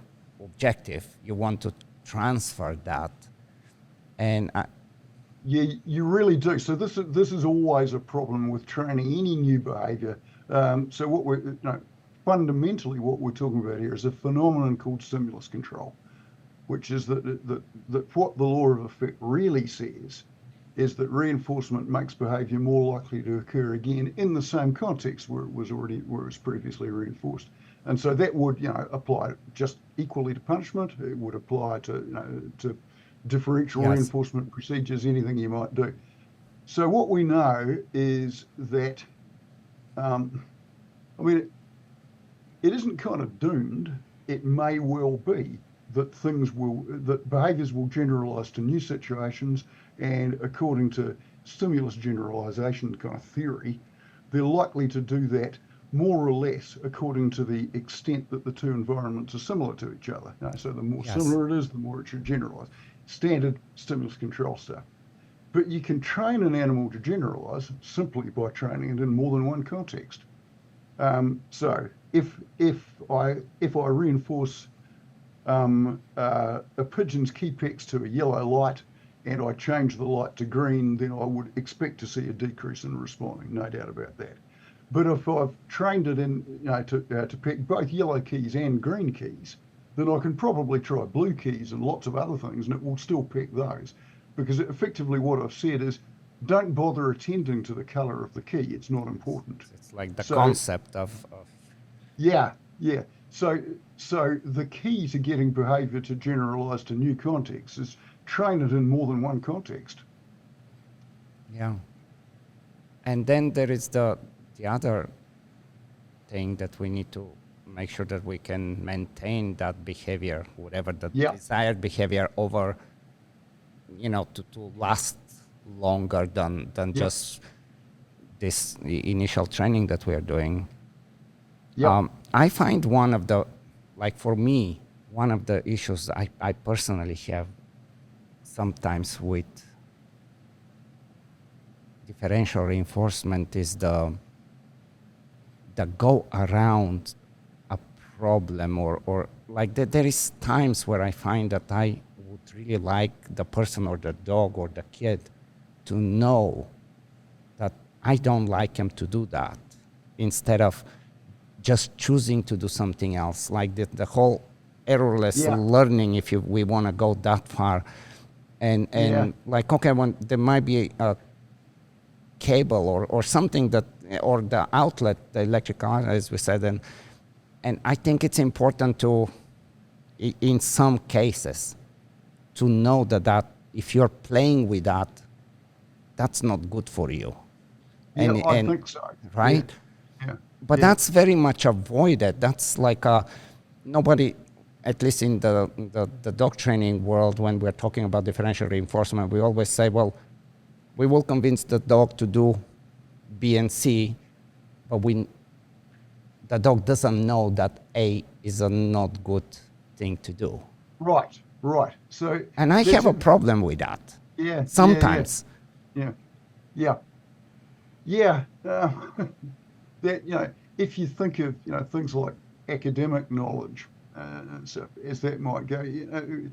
objective. You want to transfer that, and You really do. So this is always a problem with training any new behaviour. So fundamentally what we're talking about here is a phenomenon called stimulus control, which is that what the law of effect really says is that reinforcement makes behaviour more likely to occur again in the same context where it was previously reinforced. And so that would apply just equally to punishment. It would apply to differential yes, reinforcement procedures, anything you might do. So what we know is that, I mean, it isn't kind of doomed. It may well be that behaviours will generalise to new situations, and according to stimulus generalisation kind of theory, they're likely to do that more or less according to the extent that the two environments are similar to each other. So the more yes, similar it is, the more it should generalise. Standard stimulus control stuff. But you can train an animal to generalise simply by training it in more than one context. So if I reinforce a pigeon's keypex to a yellow light and I change the light to green, then I would expect to see a decrease in responding, no doubt about that. But if I've trained it to pick both yellow keys and green keys, then I can probably try blue keys and lots of other things, and it will still pick those. Because effectively what I've said is, don't bother attending to the colour of the key. It's not important. it's like the So concept of yeah, yeah. So the key to getting behaviour to generalise to new contexts is train it in more than one context. yeah. And then there is the other thing that we need to make sure that we can maintain that behavior, whatever the Yeah, desired behavior, over, to last longer than yeah, just this initial training that we are doing. yeah, I find for me, one of the issues I personally have sometimes with differential reinforcement is the go around a problem, or like there is times where I find that I would really like the person or the dog or the kid to know that I don't like him to do that, instead of just choosing to do something else, like the whole errorless yeah, learning, if we want to go that far. and yeah, and like, okay, when there might be a cable or something that, or the outlet, the electrical outlet, as we said, and I think it's important to, in some cases, to know that if you're playing with that, that's not good for you. Yeah, I think so. Right? Yeah. But that's very much avoided. That's like nobody, at least in the dog training world, when we're talking about differential reinforcement, we always say, well, we will convince the dog to do B and C, but the dog doesn't know that A is a not good thing to do. Right. So, and I have a problem with that. Yeah. Sometimes. Yeah. That, if you think of, things like academic knowledge, so as that might go, you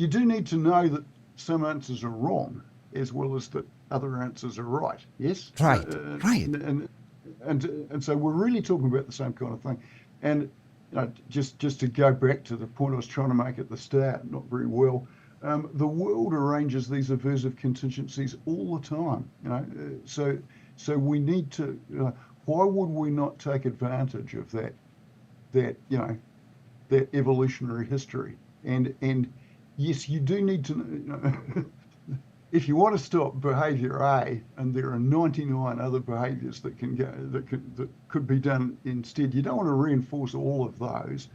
do need to know that some answers are wrong as well as that other answers are right. Yes. Right. And so we're really talking about the same kind of thing. And just to go back to the point I was trying to make at the start, not very well. The world arranges these aversive contingencies all the time. So we need to. Why would we not take advantage of that evolutionary history? And yes, you do need to. If you want to stop behaviour A, and there are 99 other behaviours that could be done instead, you don't want to reinforce all of those.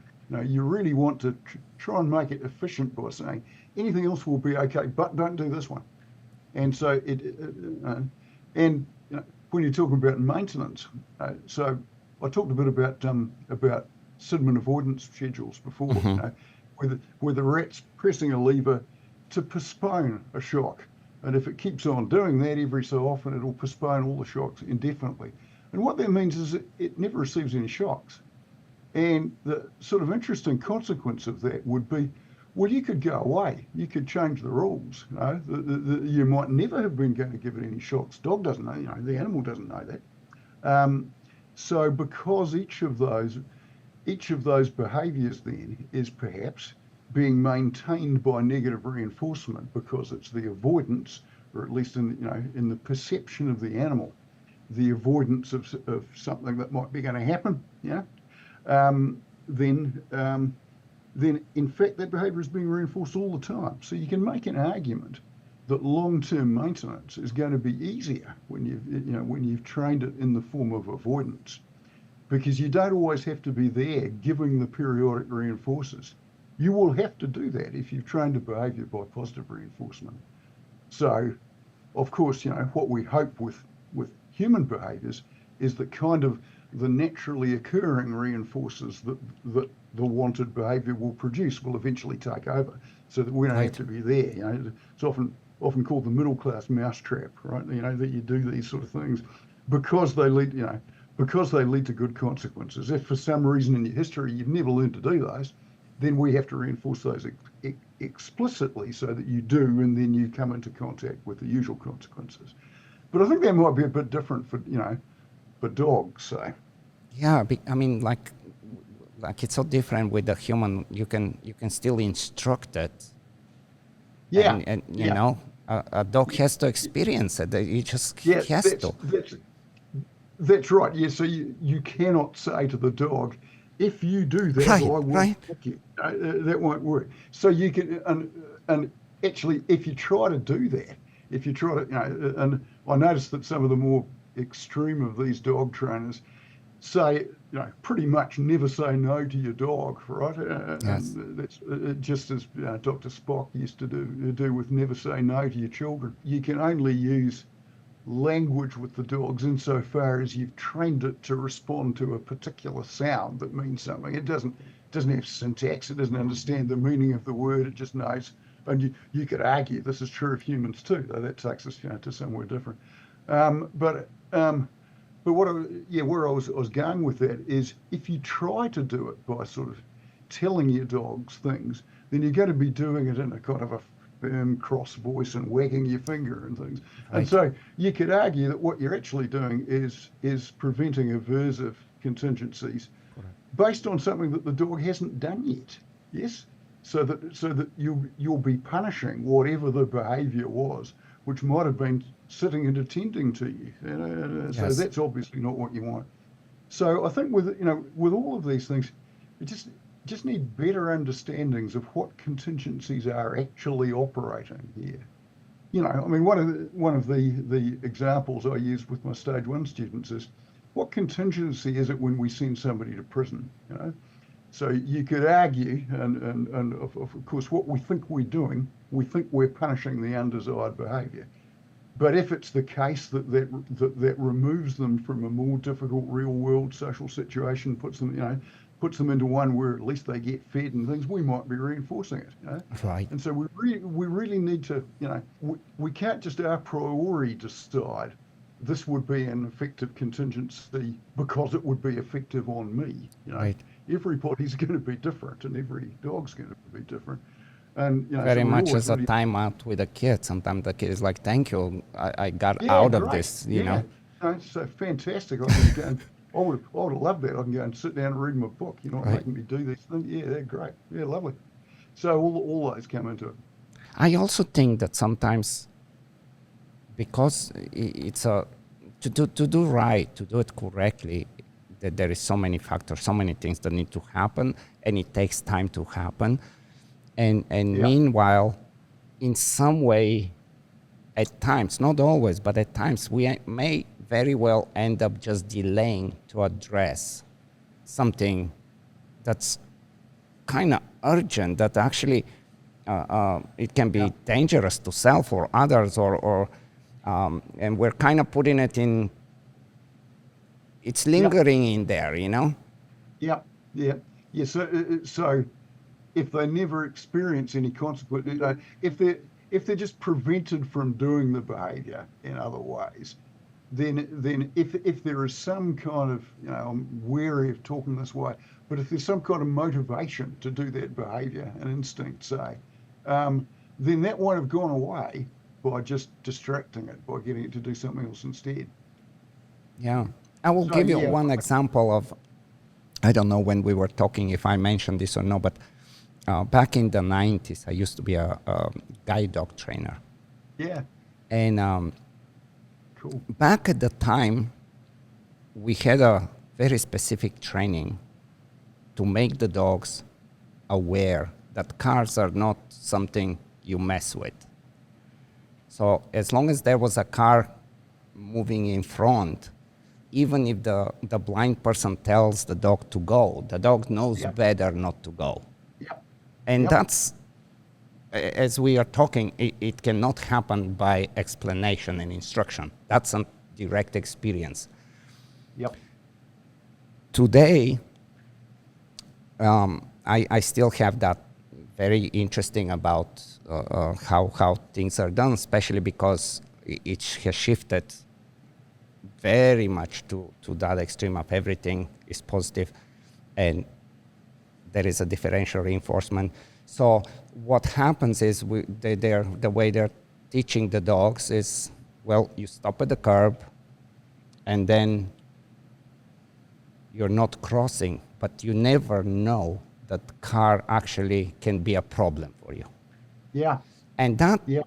You really want to try and make it efficient by saying anything else will be okay, but don't do this one. And so when you're talking about maintenance, so I talked a bit about Sidman avoidance schedules before, where the rat's pressing a lever to postpone a shock. And if it keeps on doing that every so often, it'll postpone all the shocks indefinitely. And what that means is it never receives any shocks. And the sort of interesting consequence of that would be, well, you could go away. You could change the rules. You might never have been going to give it any shocks. Dog doesn't know, the animal doesn't know that. So because each of those behaviours then is perhaps being maintained by negative reinforcement because it's the avoidance, or at least in the perception of the animal, the avoidance of something that might be going to happen, then in fact that behaviour is being reinforced all the time. So you can make an argument that long-term maintenance is going to be easier when you've trained it in the form of avoidance, because you don't always have to be there giving the periodic reinforcers. You will have to do that if you've trained a behaviour by positive reinforcement. So, of course, what we hope with human behaviours is that kind of the naturally occurring reinforcers that the wanted behaviour will produce will eventually take over, so that we don't have to be there. It's often called the middle class mousetrap, right? That you do these sort of things because they lead to good consequences. If for some reason in your history you've never learned to do those, then we have to reinforce those explicitly so that you do, and then you come into contact with the usual consequences. But I think that might be a bit different for dogs. So yeah, I mean, like it's so different with the human. You can still instruct it. Yeah, and you know, a dog has to experience it. You just has to. That's right. Yeah. So you cannot say to the dog, if you do that, I will kick you. That won't work. So you can, and actually, if you try to do that, and I noticed that some of the more extreme of these dog trainers say, pretty much never say no to your dog, right? Yes. And that's just as Dr. Spock used to do with never say no to your children. You can only use language with the dogs insofar as you've trained it to respond to a particular sound that means something. It doesn't have syntax. It doesn't understand the meaning of the word. It just knows. And you could argue this is true of humans too, though that takes us to somewhere different. But where I was going with that is, if you try to do it by sort of telling your dogs things, then you're going to be doing it in a kind of a firm cross voice and wagging your finger and things. Right. And so you could argue that what you're actually doing is preventing aversive contingencies based on something that the dog hasn't done yet. Yes, so that you'll be punishing whatever the behaviour was, which might have been sitting and attending to you. Yes. So that's obviously not what you want. So I think with all of these things, just need better understandings of what contingencies are actually operating here. You know, I mean, one of the examples I use with my stage 1 students is, what contingency is it when we send somebody to prison? You know, so you could argue, and of course, what we think we're doing, we think we're punishing the undesired behaviour. But if it's the case that removes them from a more difficult real world social situation, puts them into one where at least they get fed and things, we might be reinforcing it. You know? Right. And so we really need to, you know, we can't just a priori decide this would be an effective contingency because it would be effective on me. You know, Right. Everybody's going to be different, and every dog's going to be different. And you know, Very so much as a really, timeout with a kid. Sometimes the kid is like, thank you, I got yeah, out of great. this, you know. No, it's so fantastic. I can go and, I would have loved that. I can go and sit down and read my book. You're not Right. making me do these things. Yeah, they're great. Yeah, lovely. So all those come into it. I also think that sometimes, because it's to do right, to do it correctly, that there is so many factors, so many things that need to happen, and it takes time to happen. And Yeah. meanwhile, in some way, at times, not always, but at times, we may very well end up just delaying to address something that's kind of urgent, that actually it can be Yeah. dangerous to self or others, and we're kind of putting it in, it's lingering in there, you know? Yeah, yeah, yeah. So if they never experience any consequence, you know, if they're just prevented from doing the behaviour in other ways, then if there is some kind of, you know, I'm wary of talking this way, but if there's some kind of motivation to do that behaviour, an instinct, say, then that won't have gone away by just distracting it, by getting it to do something else instead. Yeah. I will So give you yeah, one example of, I don't know when we were talking if I mentioned this or no, but back in the 90s, I used to be a guide dog trainer. yeah, And cool. back at the time, we had a very specific training to make the dogs aware that cars are not something you mess with. So as long as there was a car moving in front, even if the blind person tells the dog to go, the dog knows Yep. better not to go. Yep. And Yep. that's, as we are talking, it cannot happen by explanation and instruction. That's a direct experience. Yep. Today, I still have that very interesting about how things are done, especially because it has shifted very much to that extreme of everything is positive, and there is a differential reinforcement. So what happens is the way they're teaching the dogs is, well, you stop at the curb, and then you're not crossing, but you never know that car actually can be a problem for you. Yeah. And that, Yeah.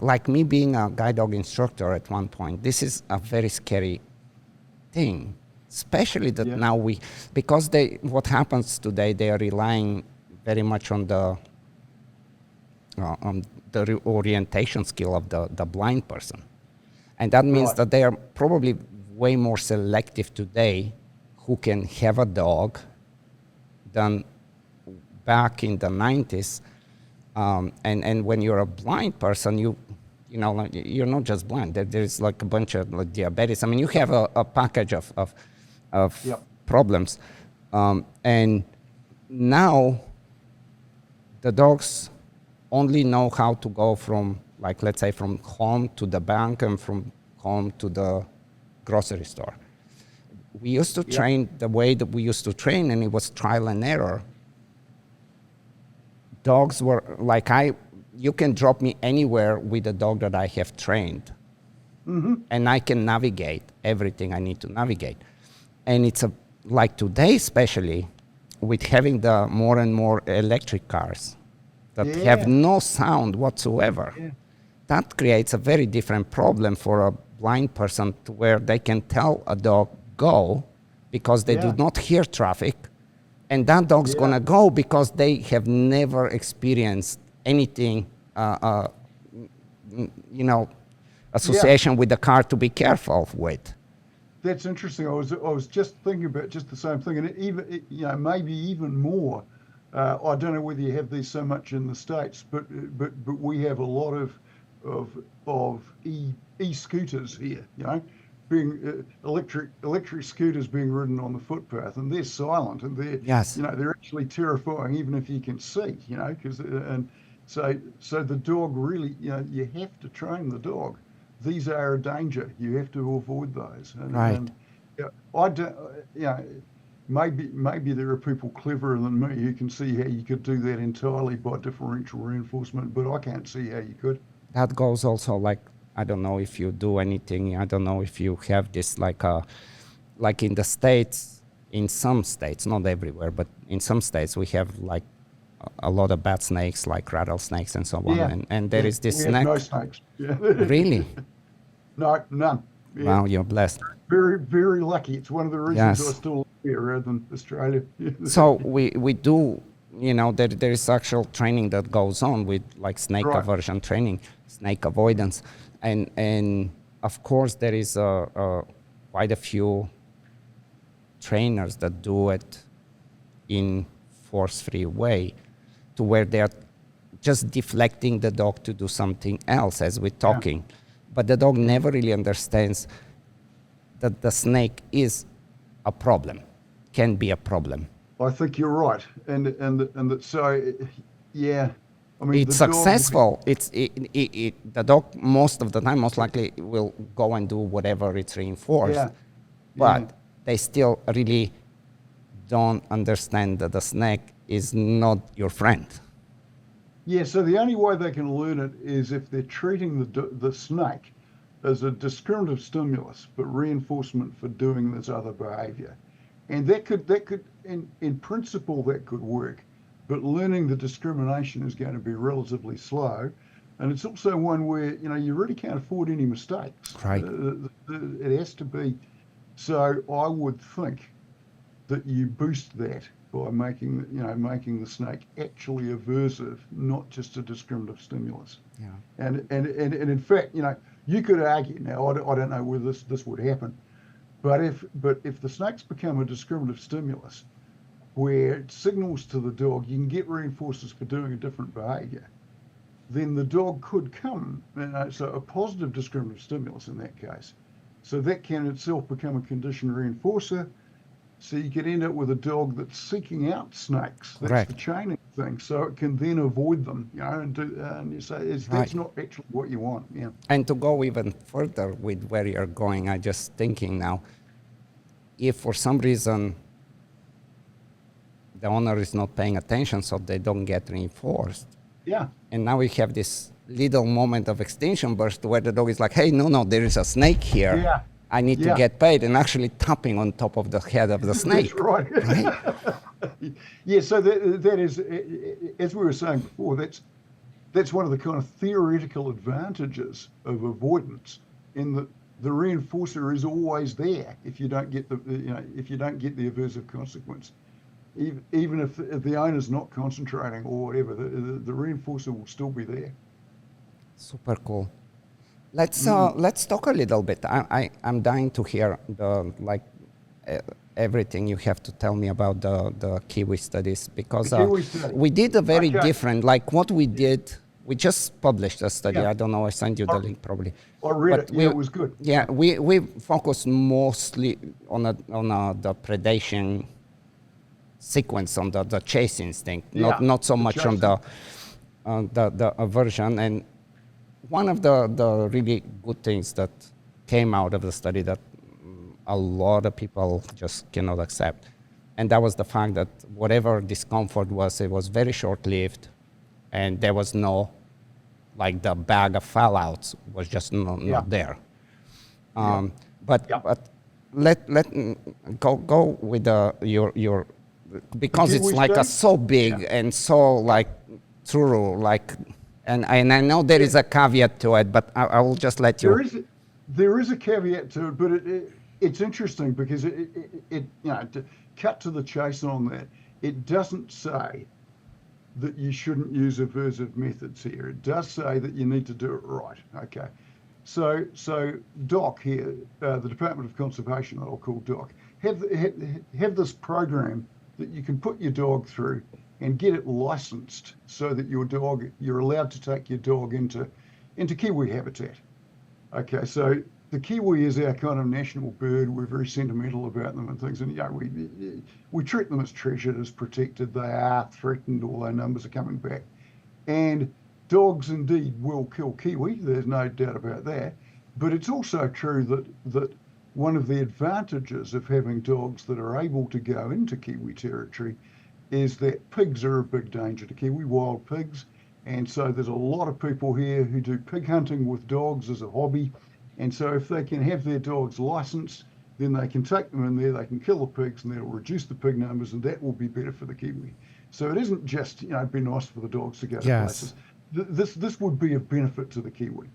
like me being a guide dog instructor at one point, this is a very scary thing, especially that Yeah. now because what happens today, they are relying very much on the orientation skill of the blind person. And that means Right. that they are probably way more selective today who can have a dog than back in the 90s. And when you're a blind person, you know, like, you're not just blind. There's like a bunch of like diabetes. I mean, you have a package of Yep. problems. And now the dogs only know how to go from, like, let's say, from home to the bank and from home to the grocery store. We used to Yep. train the way that we used to train, and it was trial and error. Dogs were like, you can drop me anywhere with a dog that I have trained, and I can navigate everything I need to navigate. And it's like today, especially with having the more and more electric cars that have Yeah. no sound whatsoever. Yeah. That creates a very different problem for a blind person, to where they can tell a dog go because they do Yeah. not hear traffic, And that dog's Yeah. gonna go because they have never experienced anything, association with the car to be careful with. That's interesting. I was just thinking about just the same thing, and maybe even more. I don't know whether you have these so much in the States, but we have a lot of e-scooters here. Being electric scooters being ridden on the footpath, and they're silent, and Yes. they're actually terrifying, even if you can see. Because and so the dog really, you have to train the dog. These are a danger. You have to avoid those. Right. And I don't, maybe there are people cleverer than me who can see how you could do that entirely by differential reinforcement, but I can't see how you could. That goes also like, I don't know if you do anything. I don't know if you have this like in the States, in some states, not everywhere, but in some states we have like a lot of bad snakes, like rattlesnakes and so on. Yeah. And there is this We snake. have no snakes. Yeah. Really? No, none. Yeah. Wow, you're blessed. Very, very lucky. It's one of the reasons Yes. I still live here rather than Australia. So we do, there is actual training that goes on with like snake Right. aversion training, snake avoidance, and of course there is quite a few trainers that do it in force-free way, to where they are just deflecting the dog to do something else as we're talking, but the dog never really understands that the snake is a problem, can be a problem. I think you're right, and that so yeah. I mean, It's the dog- successful. The dog most of the time most likely will go and do whatever it's reinforced, Yeah. but Yeah. they still really don't understand that the snake is not your friend. Yeah, so the only way they can learn it is if they're treating the snake as a discriminative stimulus, but reinforcement for doing this other behavior. And that could in principle that could work, but learning the discrimination is going to be relatively slow. And it's also one where, you really can't afford any mistakes. Right. It has to be. So I would think that you boost that by making the snake actually aversive, not just a discriminative stimulus. Yeah. And in fact, you could argue now. I don't know whether this would happen, but if the snakes become a discriminative stimulus, where it signals to the dog you can get reinforcers for doing a different behaviour, then the dog could come. So a positive discriminative stimulus in that case. So that can itself become a conditioned reinforcer. So you could end up with a dog that's seeking out snakes. That's Correct. the chaining thing. So it can then avoid them, and you say that's Right. not actually what you want. Yeah. And to go even further with where you're going, I just thinking now, if for some reason the owner is not paying attention, so they don't get reinforced, Yeah. and now we have this little moment of extinction burst where the dog is like, hey, no, there is a snake here. Yeah. I need to Yeah. get paid, and actually tapping on top of the head of the snake. That's right. Yeah, so that is, as we were saying before, that's one of the kind of theoretical advantages of avoidance, in that the reinforcer is always there if you don't get the aversive consequence. Even if the owner's not concentrating or whatever, the reinforcer will still be there. Super cool. Let's talk a little bit. I'm dying to hear everything you have to tell me about the Kiwi studies, because The Kiwi study. we did a very Okay. different, like what we did. We just published a study. Yeah. I don't know. I sent you the link probably. I read But it. Yeah, it was good. Yeah, we focus mostly on the predation sequence, on the chase instinct, Yeah, not so the much on the aversion. And one of the really good things that came out of the study that a lot of people just cannot accept, and that was the fact that whatever discomfort was, it was very short-lived, and there was no, like, the bag of fallouts was just not there. But let go with your because it's Kiwi like study? so big and so like thorough, like, and I know there is a caveat to it, but I will just let you. There is a caveat to it, but it's interesting because it to cut to the chase on that. it doesn't say that you shouldn't use aversive methods here. It does say that you need to do it right. Okay. So DOC here, the Department of Conservation, I'll call DOC, have this program that you can put your dog through and get it licensed so that you're allowed to take your dog into kiwi habitat. Okay, so the kiwi is our kind of national bird. We're very sentimental about them and things, and we treat them as treasured, as protected. They are threatened, although numbers are coming back. And dogs indeed will kill kiwi. There's no doubt about that. But it's also true that one of the advantages of having dogs that are able to go into kiwi territory is that pigs are a big danger to kiwi, wild pigs. And so there's a lot of people here who do pig hunting with dogs as a hobby. And so if they can have their dogs licensed, then they can take them in there, they can kill the pigs, and that'll reduce the pig numbers, and that will be better for the kiwi. So it isn't just, be nice for the dogs to go to places. This would be of benefit to the kiwi.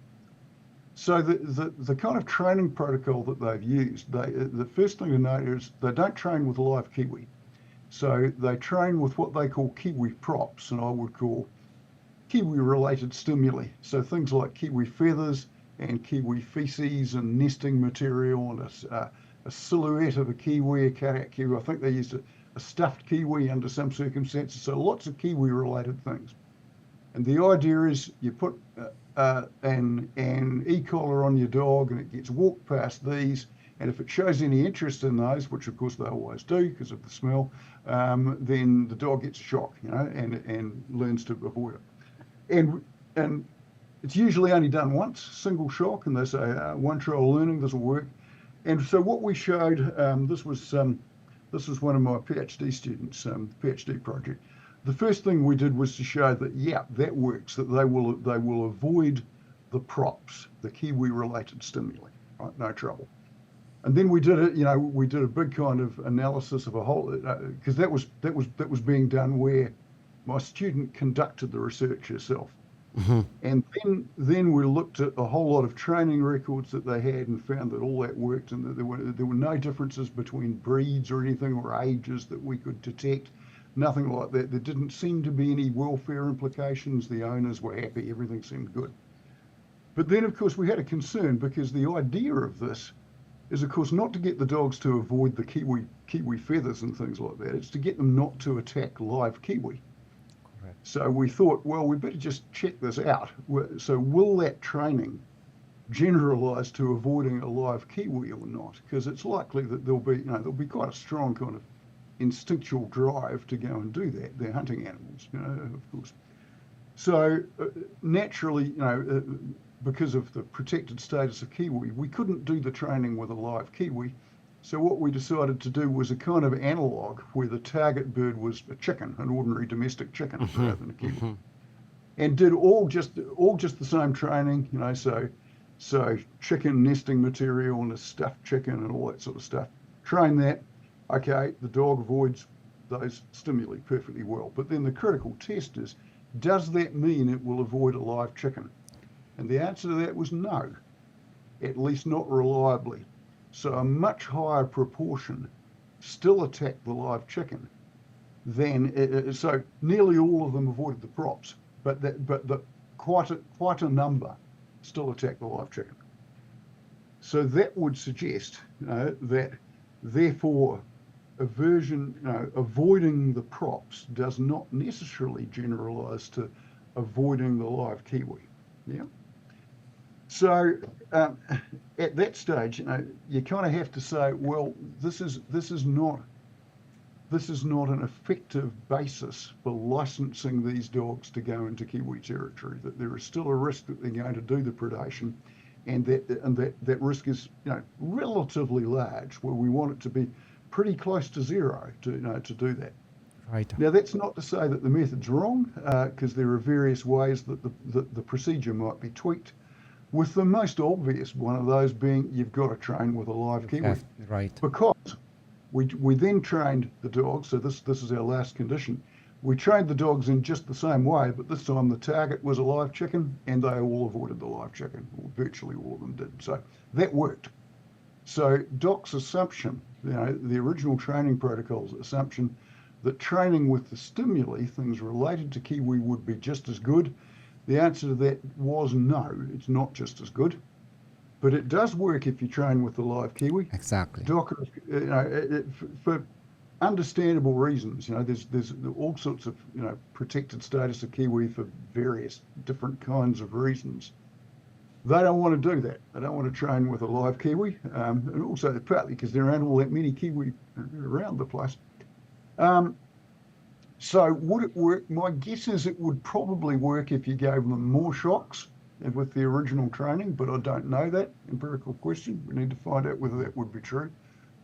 So the kind of training protocol that they've used, the first thing to note is they don't train with live kiwi. So they train with what they call kiwi props, and I would call kiwi-related stimuli. So things like kiwi feathers and kiwi feces and nesting material and a silhouette of a kiwi, a cutout kiwi. I think they used a stuffed kiwi under some circumstances. So lots of kiwi-related things. And the idea is you put an e-collar on your dog and it gets walked past these. And if it shows any interest in those, which of course they always do because of the smell, then the dog gets a shock, and learns to avoid it. And it's usually only done once, single shock, and they say one trial learning, this will work. And so what we showed, this was one of my PhD students, PhD project. The first thing we did was to show that, yeah, that works, that they will avoid the props, the kiwi-related stimuli, right? No trouble. And then we did it, we did a big kind of analysis of a whole, because that was being done where my student conducted the research herself. Mm-hmm. And then we looked at a whole lot of training records that they had and found that all that worked, and that there were no differences between breeds or anything or ages that we could detect, nothing like that. There didn't seem to be any welfare implications. The owners were happy, everything seemed good. But then, of course, we had a concern because the idea of this is, of course, not to get the dogs to avoid the kiwi feathers and things like that. It's to get them not to attack live kiwi. Correct. So we thought, well, we better just check this out. So will that training generalise to avoiding a live kiwi or not? Because it's likely that there'll be quite a strong kind of instinctual drive to go and do that. They're hunting animals, of course. So naturally, because of the protected status of kiwi, we couldn't do the training with a live kiwi. So what we decided to do was a kind of analog where the target bird was a chicken, an ordinary domestic chicken, Mm-hmm. rather than a kiwi, Mm-hmm. and did all just the same training. So chicken nesting material and a stuffed chicken and all that sort of stuff. Train that. Okay, the dog avoids those stimuli perfectly well. But then the critical test is, does that mean it will avoid a live chicken? And the answer to that was no, at least not reliably. So a much higher proportion still attacked the live chicken so nearly all of them avoided the props, but quite a number still attacked the live chicken. So that would suggest that therefore avoiding the props does not necessarily generalise to avoiding the live kiwi. Yeah. So at that stage, you kind of have to say, well, this is not an effective basis for licensing these dogs to go into kiwi territory. That there is still a risk that they're going to do the predation, and that risk is relatively large. Where we want it to be pretty close to zero to do that. Right. Now that's not to say that the method's wrong, because there are various ways that the procedure might be tweaked. With the most obvious one of those being you've got to train with a live kiwi. Right. Because we then trained the dogs, so this is our last condition. We trained the dogs in just the same way, but this time the target was a live chicken, and they all avoided the live chicken, or virtually all of them did. So that worked. So Doc's assumption, the original training protocol's assumption that training with the stimuli, things related to Kiwi, would be just as good. The answer to that was no, it's not just as good. But it does work if you train with the live Kiwi. Exactly. Dockers, for understandable reasons, there's all sorts of, protected status of Kiwi for various different kinds of reasons. They don't want to do that. They don't want to train with a live Kiwi, and also partly because there aren't all that many Kiwi around the place. So would it work? My guess is it would probably work if you gave them more shocks with the original training, but I don't know that. Empirical question. We need to find out whether that would be true.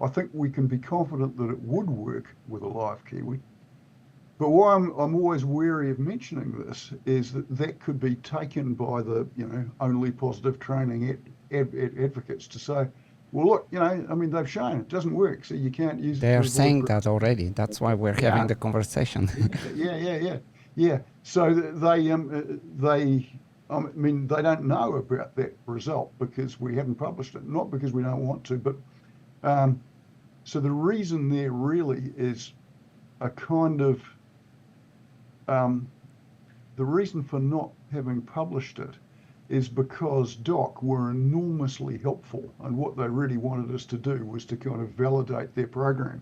I think we can be confident that it would work with a live Kiwi. But why I'm always wary of mentioning this is that could be taken by the only positive training advocates to say, well, look, they've shown it doesn't work, so you can't use it. They are saying that already. That's why we're having the conversation. Yeah. So they don't know about that result because we haven't published it, not because we don't want to, but so the reason there really is a kind of the reason for not having published it is because DOC were enormously helpful, and what they really wanted us to do was to kind of validate their program.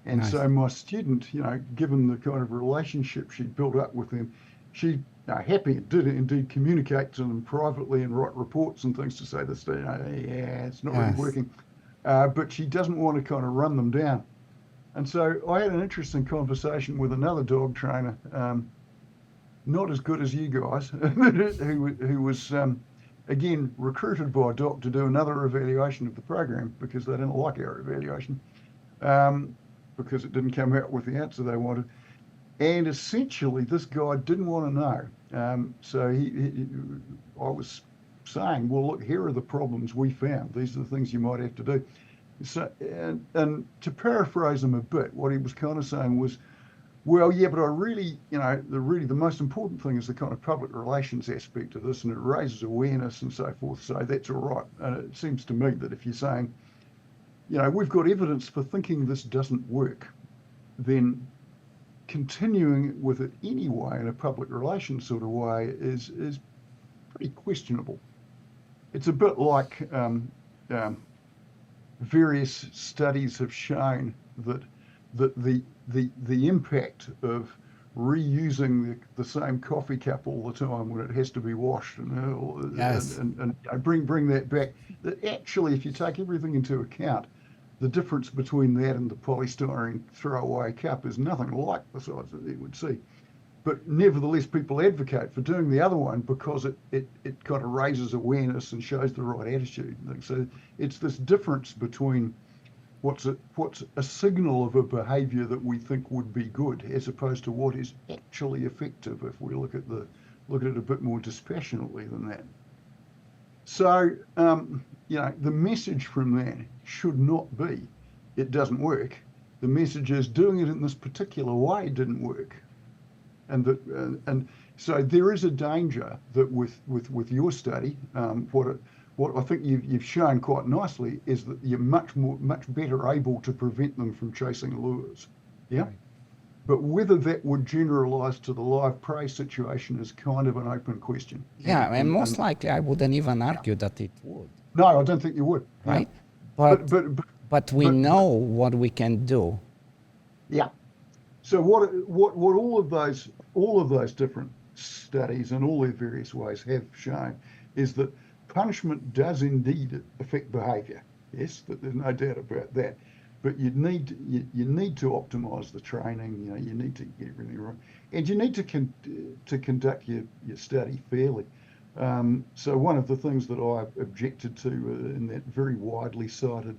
And nice. So my student, given the kind of relationship she built up with them, she did indeed communicate to them privately and write reports and things to say this, it's not really working. But she doesn't want to kind of run them down. And so I had an interesting conversation with another dog trainer, not as good as you guys, who was, again, recruited by DOC to do another evaluation of the program because they didn't like our evaluation, because it didn't come out with the answer they wanted. And essentially, this guy didn't want to know. So I was saying, well, look, here are the problems we found. These are the things you might have to do. So, and to paraphrase him a bit, what he was kind of saying was, well, yeah, but I really, the most important thing is the kind of public relations aspect of this, and it raises awareness and so forth. So that's all right. And it seems to me that if you're saying, we've got evidence for thinking this doesn't work, then continuing with it anyway in a public relations sort of way is pretty questionable. It's a bit like various studies have shown that the impact of reusing the same coffee cup all the time when it has to be washed and bring that back. That actually, if you take everything into account, the difference between that and the polystyrene throwaway cup is nothing like the size that you would see. But nevertheless, people advocate for doing the other one because it kind of raises awareness and shows the right attitude. So it's this difference between what's a signal of a behaviour that we think would be good, as opposed to what is actually effective if we look at it a bit more dispassionately than that. So the message from that should not be it doesn't work. The message is doing it in this particular way didn't work. And so there is a danger that with your study, what I think you've shown quite nicely is that you're much better able to prevent them from chasing lures. Yeah. Right. But whether that would generalize to the live prey situation is kind of an open question. Yeah, and most likely I wouldn't even argue that it would. No, I don't think you would. Right. Yeah. But we know what we can do. Yeah. So what all of those different studies and all their various ways have shown is that punishment does indeed affect behaviour. Yes, that there's no doubt about that. But you need to optimise the training. You need to get everything right, and you need to conduct your study fairly. So one of the things that I objected to in that very widely cited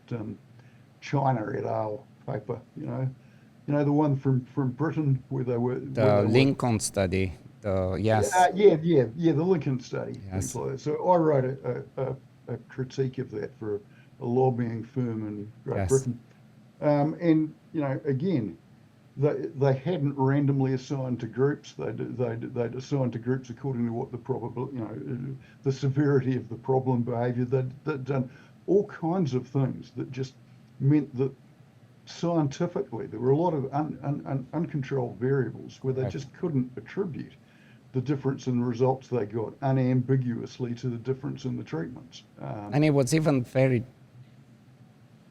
China et al. Paper, the one from Britain where they were the Lincoln study. Yes. The Lincoln study. Yes. Like that. So I wrote a critique of that for a lobbying firm in Great Britain. And again, they hadn't randomly assigned to groups. They'd assigned to groups according to what the probability, the severity of the problem behaviour. They'd done all kinds of things that just meant that scientifically, there were a lot of uncontrolled variables where they Right. just couldn't attribute the difference in the results they got unambiguously to the difference in the treatments. And it was even very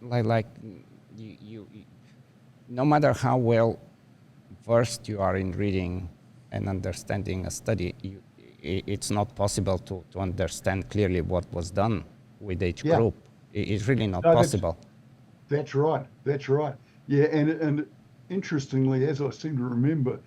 like you no matter how well versed you are in reading and understanding a study, it's not possible to understand clearly what was done with each Yeah, group. It's really not no, possible. that's right. That's right. Yeah, and interestingly, as I seem to remember,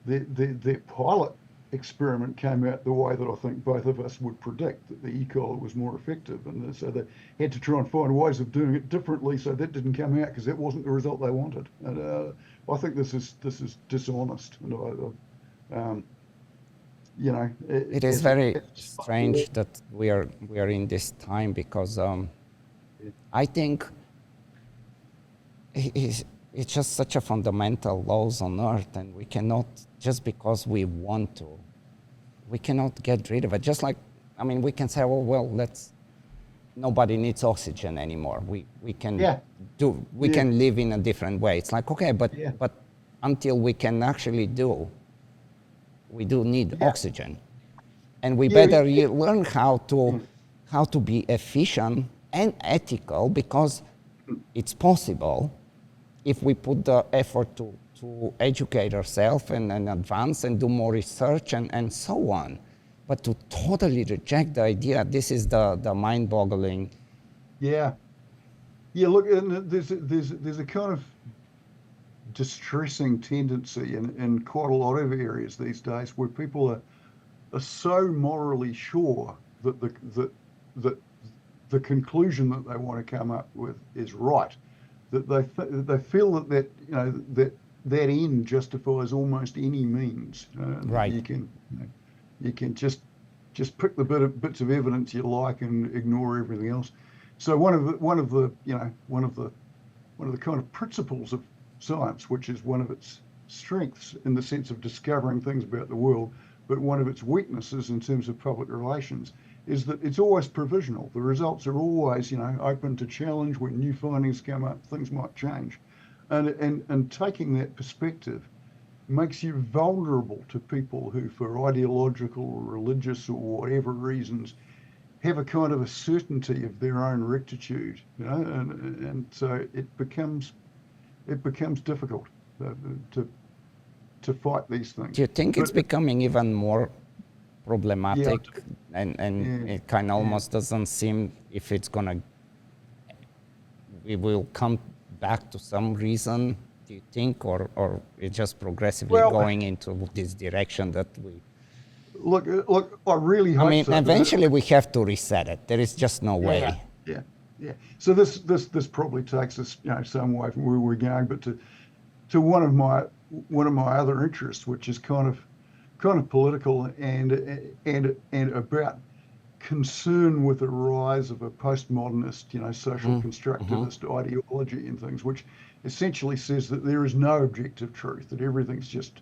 the pilot experiment came out the way that I think both of us would predict, that the E. coli was more effective, and so they had to try and find ways of doing it differently, so that didn't come out because that wasn't the result they wanted. And I think this is dishonest, and you know, It is very strange that we are in this time because I think it's just such a fundamental laws on earth, and we cannot, just because we want to, we cannot get rid of it. Just like, I mean, we can say, oh well, nobody needs oxygen anymore. We can yeah, we yeah, can live in a different way. It's like, okay, yeah, but until we can actually we do need yeah, oxygen, and we yeah, better learn yeah, how to be efficient and ethical, because it's possible if we put the effort to educate ourselves and advance and do more research and so on. But to totally reject the idea, this is the mind-boggling. yeah. Yeah, look, and there's a kind of distressing tendency in quite a lot of areas these days where people are so morally sure that that the conclusion that they want to come up with is right, that they feel that that end justifies almost any means. Right. You can just pick the bits of evidence you like and ignore everything else. So one of the kind of principles of science, which is one of its strengths in the sense of discovering things about the world, but one of its weaknesses in terms of public relations, is that it's always provisional. The results are always, open to challenge. When new findings come up, things might change. And taking that perspective makes you vulnerable to people who, for ideological or religious or whatever reasons, have a kind of a certainty of their own rectitude, and so it becomes difficult to fight these things. Do you think it's But becoming even more yeah, problematic, and yeah, it kind of yeah. almost doesn't seem if we will come back to some reason, do you think, or it's just progressively Well, going into this direction that we, look, I really I hope mean, so. eventually we have to reset it. There is just no Yeah, way. yeah, yeah. So this probably takes us, some way from where we're going, but to one of my other interests, which is kind of political and about concern with the rise of a postmodernist, social constructivist ideology and things, which essentially says that there is no objective truth, that everything's just,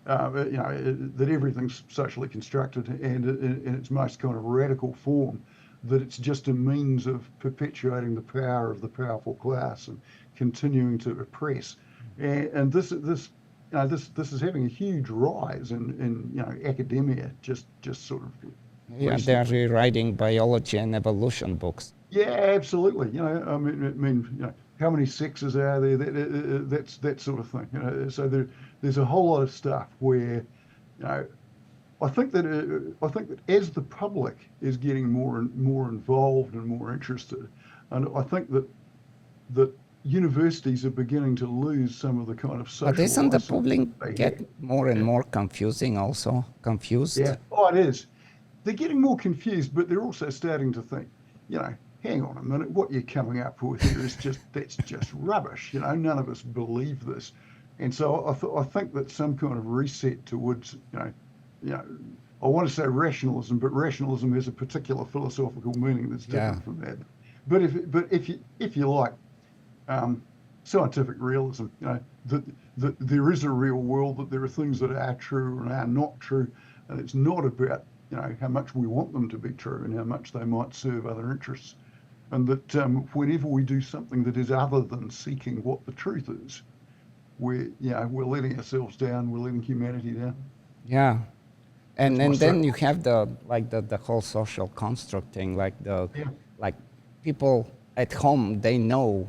that everything's socially constructed, and in its most kind of radical form, that it's just a means of perpetuating the power of the powerful class and continuing to oppress. And this is having a huge rise in academia just sort of Yeah, they are recently. rewriting biology and evolution books. Yeah, absolutely. How many sexes are there? That's that sort of thing. So there's a whole lot of stuff where, I think that as the public is getting more and more involved and more interested, and I think that universities are beginning to lose some of the kind of But social isn't the license public they get had. more and Yeah, more confusing also? Confused? yeah. Oh, it is. They're getting more confused, but they're also starting to think, hang on a minute, what you're coming up with here that's just rubbish. None of us believe this. And so I think that some kind of reset towards, you know, I want to say rationalism, but rationalism has a particular philosophical meaning that's Yeah. different from that. But if you like, um, scientific realism, that there is a real world, that there are things that are true and are not true, and it's not about how much we want them to be true and how much they might serve other interests. and that whenever we do something that is other than seeking what the truth is, we're letting ourselves down, we're letting humanity down. Yeah. That's And my then so. you have the whole social construct thing, Yeah. like people at home, they know,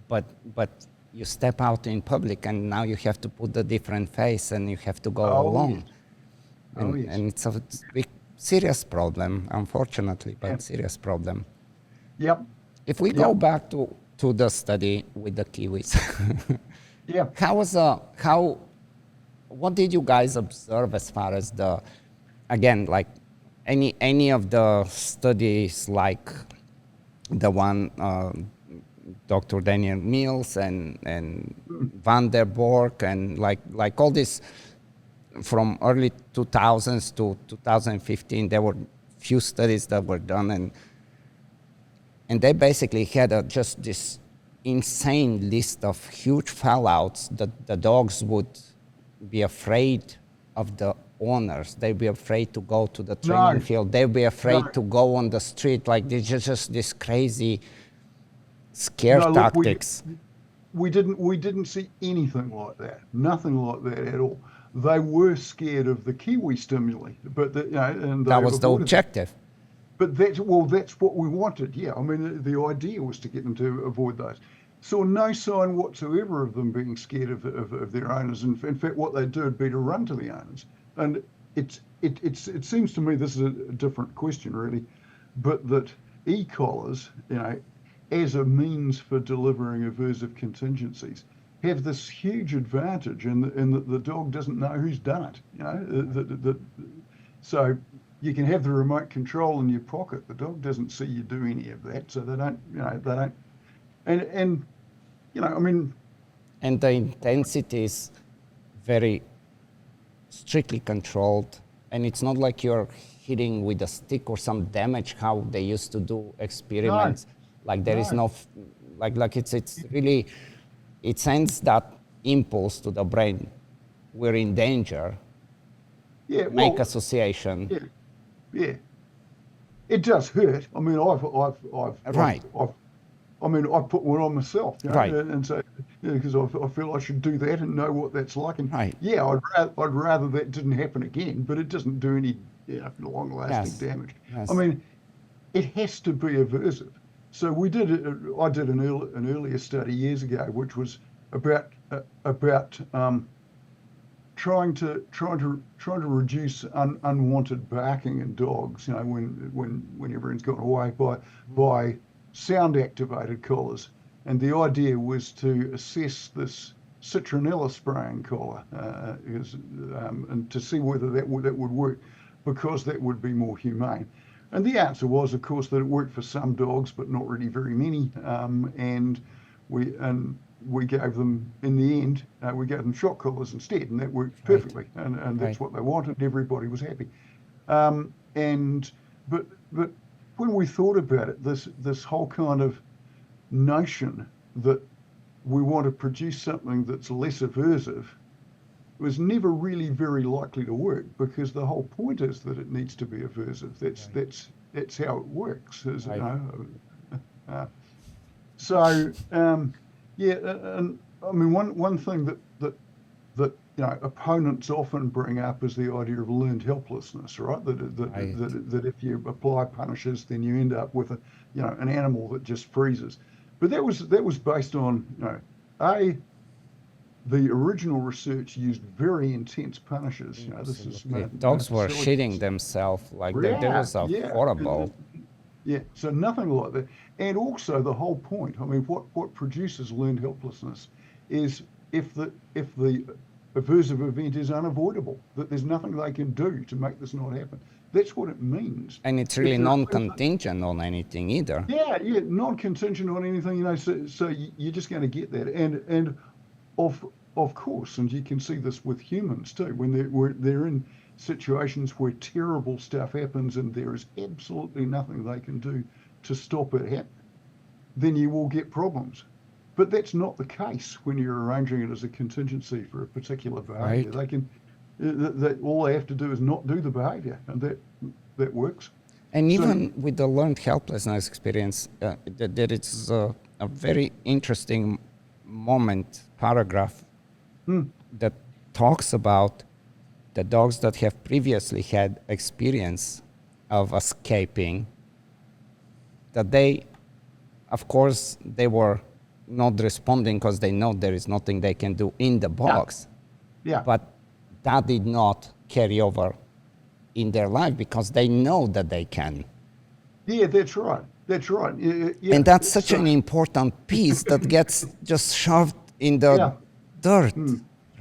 but you step out in public and now you have to put a different face and you have to go Oh along. yes. Oh yes. And it's a big, serious problem, unfortunately, Yeah. but serious problem. Yep. If we go Yep. back to the study with the Kiwis, Yeah. what did you guys observe as far as again, like any of the studies like the one Dr. Daniel Mills and Van der Bork and like all this from early 2000s to 2015, there were few studies that were done, and they basically had just this insane list of huge fallouts that the dogs would be afraid of the owners. They'd be afraid to go to the training No. field. They'd be No. afraid to go on the street. Like, there's just this crazy scare No. Look, tactics. we didn't see anything like that. Nothing like that at all. They were scared of the Kiwi stimuli, but and That they was the avoided them. objective. But that's what we wanted. Yeah, I mean, the idea was to get them to avoid those. Saw no sign whatsoever of them being scared of their owners. In fact, what they do would be to run to the owners. And it seems to me this is a different question, really, but that e-collars, as a means for delivering aversive contingencies, have this huge advantage in that the dog doesn't know who's done it. So you can have the remote control in your pocket. The dog doesn't see you do any of that, so they don't. And I mean. And the intensity is very strictly controlled, and it's not like you're hitting with a stick or some damage how they used to do experiments. Like there is No. like it's really, it sends that impulse to the brain, we're in danger, Yeah. make Well. association. Yeah. Yeah. It does hurt. I mean, Right. I put one on myself, Right. and so because I feel I should do that and know what that's like. And Right. yeah, I'd rather that didn't happen again, but it doesn't do any long-lasting Yes. damage. Yes. I mean, it has to be aversive. So I did an earlier study years ago, which was about trying to reduce unwanted barking in dogs. When everyone's gone away by sound activated collars, and the idea was to assess this citronella spraying collar and to see whether that would work, because that would be more humane. And the answer was, of course, that it worked for some dogs, but not really very many. And we gave them, in the end, we gave them shock collars instead, and that worked perfectly. And that's what they wanted. Everybody was happy. But when we thought about it, this whole kind of notion that we want to produce something that's less aversive was never really very likely to work, because the whole point is that it needs to be aversive. That's how it works. Yeah, and I mean, one thing that opponents often bring up is the idea of learned helplessness, right? That if you apply punishes, then you end up with an animal that just freezes. But that was based on the original research used very intense punishes. This is Dogs were shitting themselves, like there was a horrible. Yeah, so nothing like that. And also the whole point, I mean, what produces learned helplessness is if the aversive event is unavoidable, that there's nothing they can do to make this not happen. That's what it means. And it's really non-contingent on anything either. Yeah, non-contingent on anything, so you're just going to get that. And of course, and you can see this with humans too, when they're in situations where terrible stuff happens and there is absolutely nothing they can do to stop it happening, then you will get problems. But that's not the case when you're arranging it as a contingency for a particular behaviour. Right. All they have to do is not do the behaviour, and that works. And So even with the learned helplessness experience, there is a very interesting paragraph that talks about the dogs that have previously had experience of escaping, that they, of course, they were not responding because they know there is nothing they can do in the box. yeah, But that did not carry over in their life because they know that they can. yeah, that's right. That's right. Yeah. And that's such So an important piece that gets just shoved in the yeah, dirt,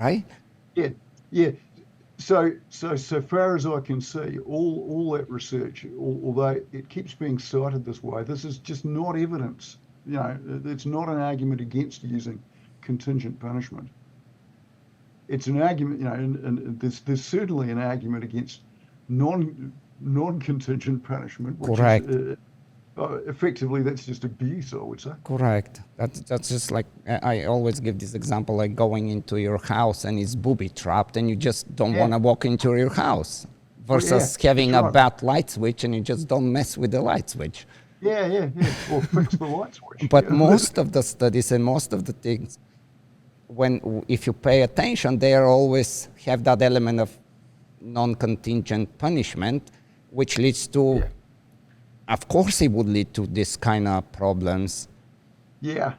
right? yeah, yeah. So far as I can see, all that research, although it keeps being cited this way, this is just not evidence. You know, it's not an argument against using contingent punishment. It's an argument, you know, and there's certainly an argument against non-contingent punishment, which is Correct. effectively that's just abuse, I would say. Correct. That's just like I always give this example, like going into your house and it's booby trapped, and you just don't want Yeah, to walk into your house, well, yeah, versus having that's a right. bad light switch and you just don't mess with the light switch. Yeah. Or fix the light switch. But Yeah, most of the studies and most of the things, when if you pay attention, they always have that element of non-contingent punishment, which leads to, yeah, of course, it would lead to this kind of problems. yeah.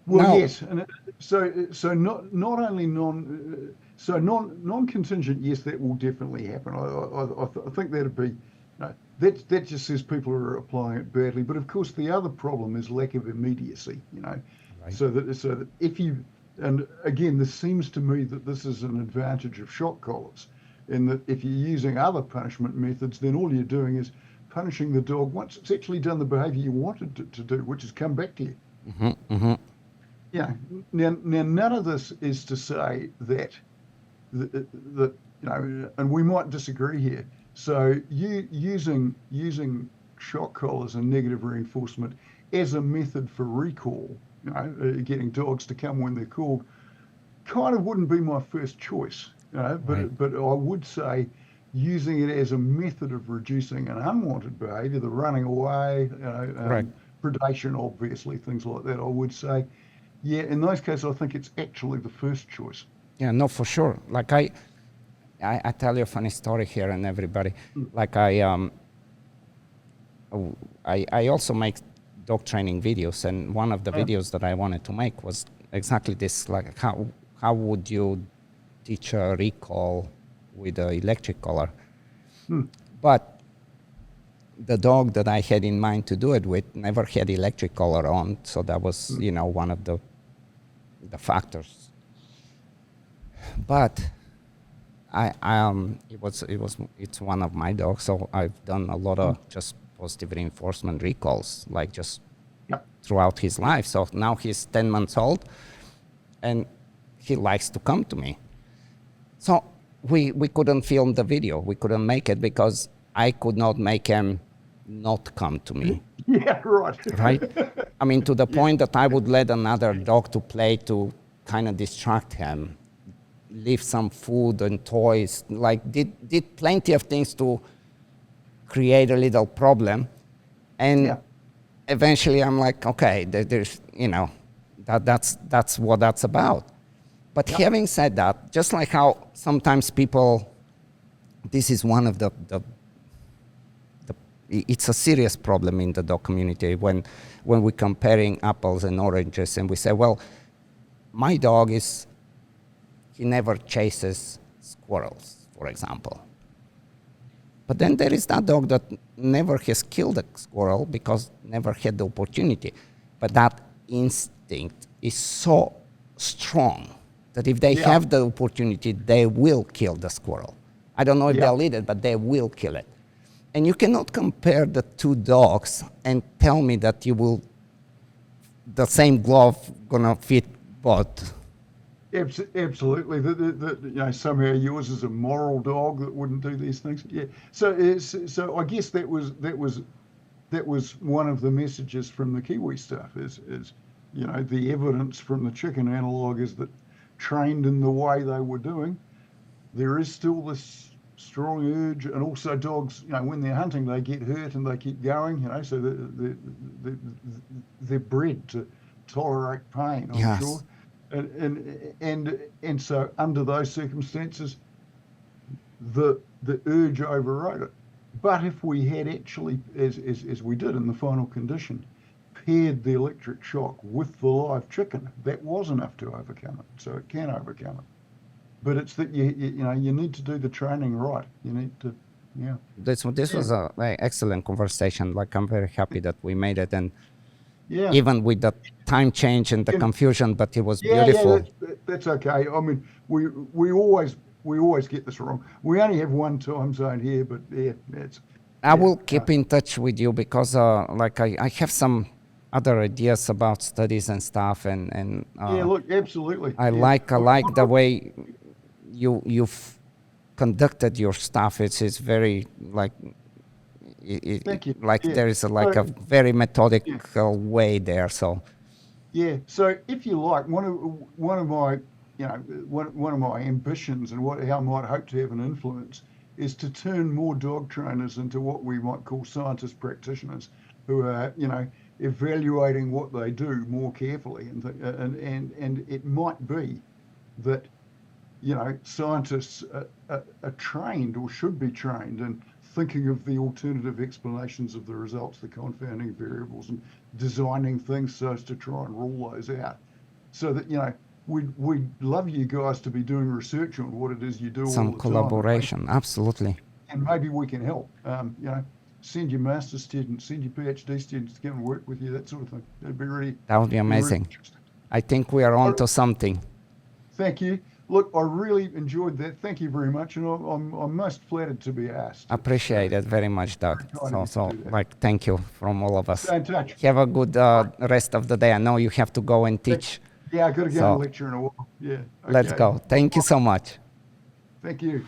Well, Now, yes, and so not only non-contingent. Yes, that will definitely happen. I think that'd be. No, that just says people are applying it badly. But of course, the other problem is lack of immediacy. You know, right, so that if you, and again, this seems to me that this is an advantage of shock collars, in that if you're using other punishment methods, then all you're doing is punishing the dog once it's actually done the behaviour you wanted it to do, which is come back to you. Yeah. Now, none of this is to say that you know, and we might disagree here. So using shock collars and negative reinforcement as a method for recall, you know, getting dogs to come when they're called, kind of wouldn't be my first choice. You know, right, but I would say using it as a method of reducing an unwanted behaviour, the running away, you know, correct. predation, obviously, things like that. I would say, yeah, in those cases, I think it's actually the first choice. Yeah, no, for sure. Like I tell you a funny story here, and everybody, Mm. like I also make dog training videos, and one of the Yeah. videos that I wanted to make was exactly this, like how would you teach a recall with an electric collar? Mm. But the dog that I had in mind to do it with never had electric collar on, so that was, Mm. you know, one of the factors. But it's one of my dogs, so I've done a lot Mm. of just positive reinforcement recalls, like just Yeah. throughout his life. So now he's 10 months old, and he likes to come to me. So we couldn't film the video. We couldn't make it because I could not make him not come to me, Yeah, right. right? I mean, to the Yeah. point that I would let another dog to play to kind of distract him, leave some food and toys, like did plenty of things to create a little problem. And Yeah. eventually I'm like, okay, there's, you know, that's what that's about. But Yeah. having said that, just like how sometimes people, this is one of the it's a serious problem in the dog community when we're comparing apples and oranges, and we say, well, my dog he never chases squirrels, for example. But then there is that dog that never has killed a squirrel because never had the opportunity. But that instinct is so strong that if they Yeah. have the opportunity, they will kill the squirrel. I don't know if Yeah. they'll eat it, but they will kill it. And you cannot compare the two dogs and tell me that the same glove gonna fit both. Absolutely. You know, somehow yours is a moral dog that wouldn't do these things. Yeah. So I guess that was one of the messages from the Kiwi stuff is you know, the evidence from the chicken analog is that trained in the way they were doing, there is still this strong urge, and also dogs, when they're hunting, they get hurt and they keep going, so they're bred to tolerate pain, I'm Yes. sure. And so under those circumstances, the urge overrode it. But if we had actually, as we did in the final condition, paired the electric shock with the live chicken, that was enough to overcome it. So it can overcome it. But it's that you need to do the training right. You need to, yeah. This was a very excellent conversation. Like, I'm very happy that we made it, and Yeah. even with the time change and the confusion, but it was Yeah, beautiful. that's okay. I mean, we always get this wrong. We only have one time zone here, but yeah, it's. I will keep in touch with you because, I have some other ideas about studies and stuff, and Yeah, look, absolutely. I Yeah. like the way you've conducted your stuff. It's very like Thank you. like Yeah. there is a very methodical way there. So Yeah. So if you like, one of my one of my ambitions and how I might hope to have an influence is to turn more dog trainers into what we might call scientist practitioners, who are evaluating what they do more carefully, and it might be that scientists are trained or should be trained in thinking of the alternative explanations of the results, the confounding variables, and designing things so as to try and rule those out. So that we'd love you guys to be doing research on what it is you do all the some time. collaboration, absolutely. And maybe we can help. Send your master's students, send your PhD students to come and work with you, that sort of thing. That'd be really. That would be amazing. I think we are on to something. Thank you. Look, I really enjoyed that. Thank you very much, and I'm most flattered to be asked. Appreciate it very much, Doug. So thank you from all of us. Stay in touch. Have a good rest of the day. I know you have to go and teach. Yeah, I got to go and lecture in a while. Yeah. Let's okay. go. Thank you so much. Thank you.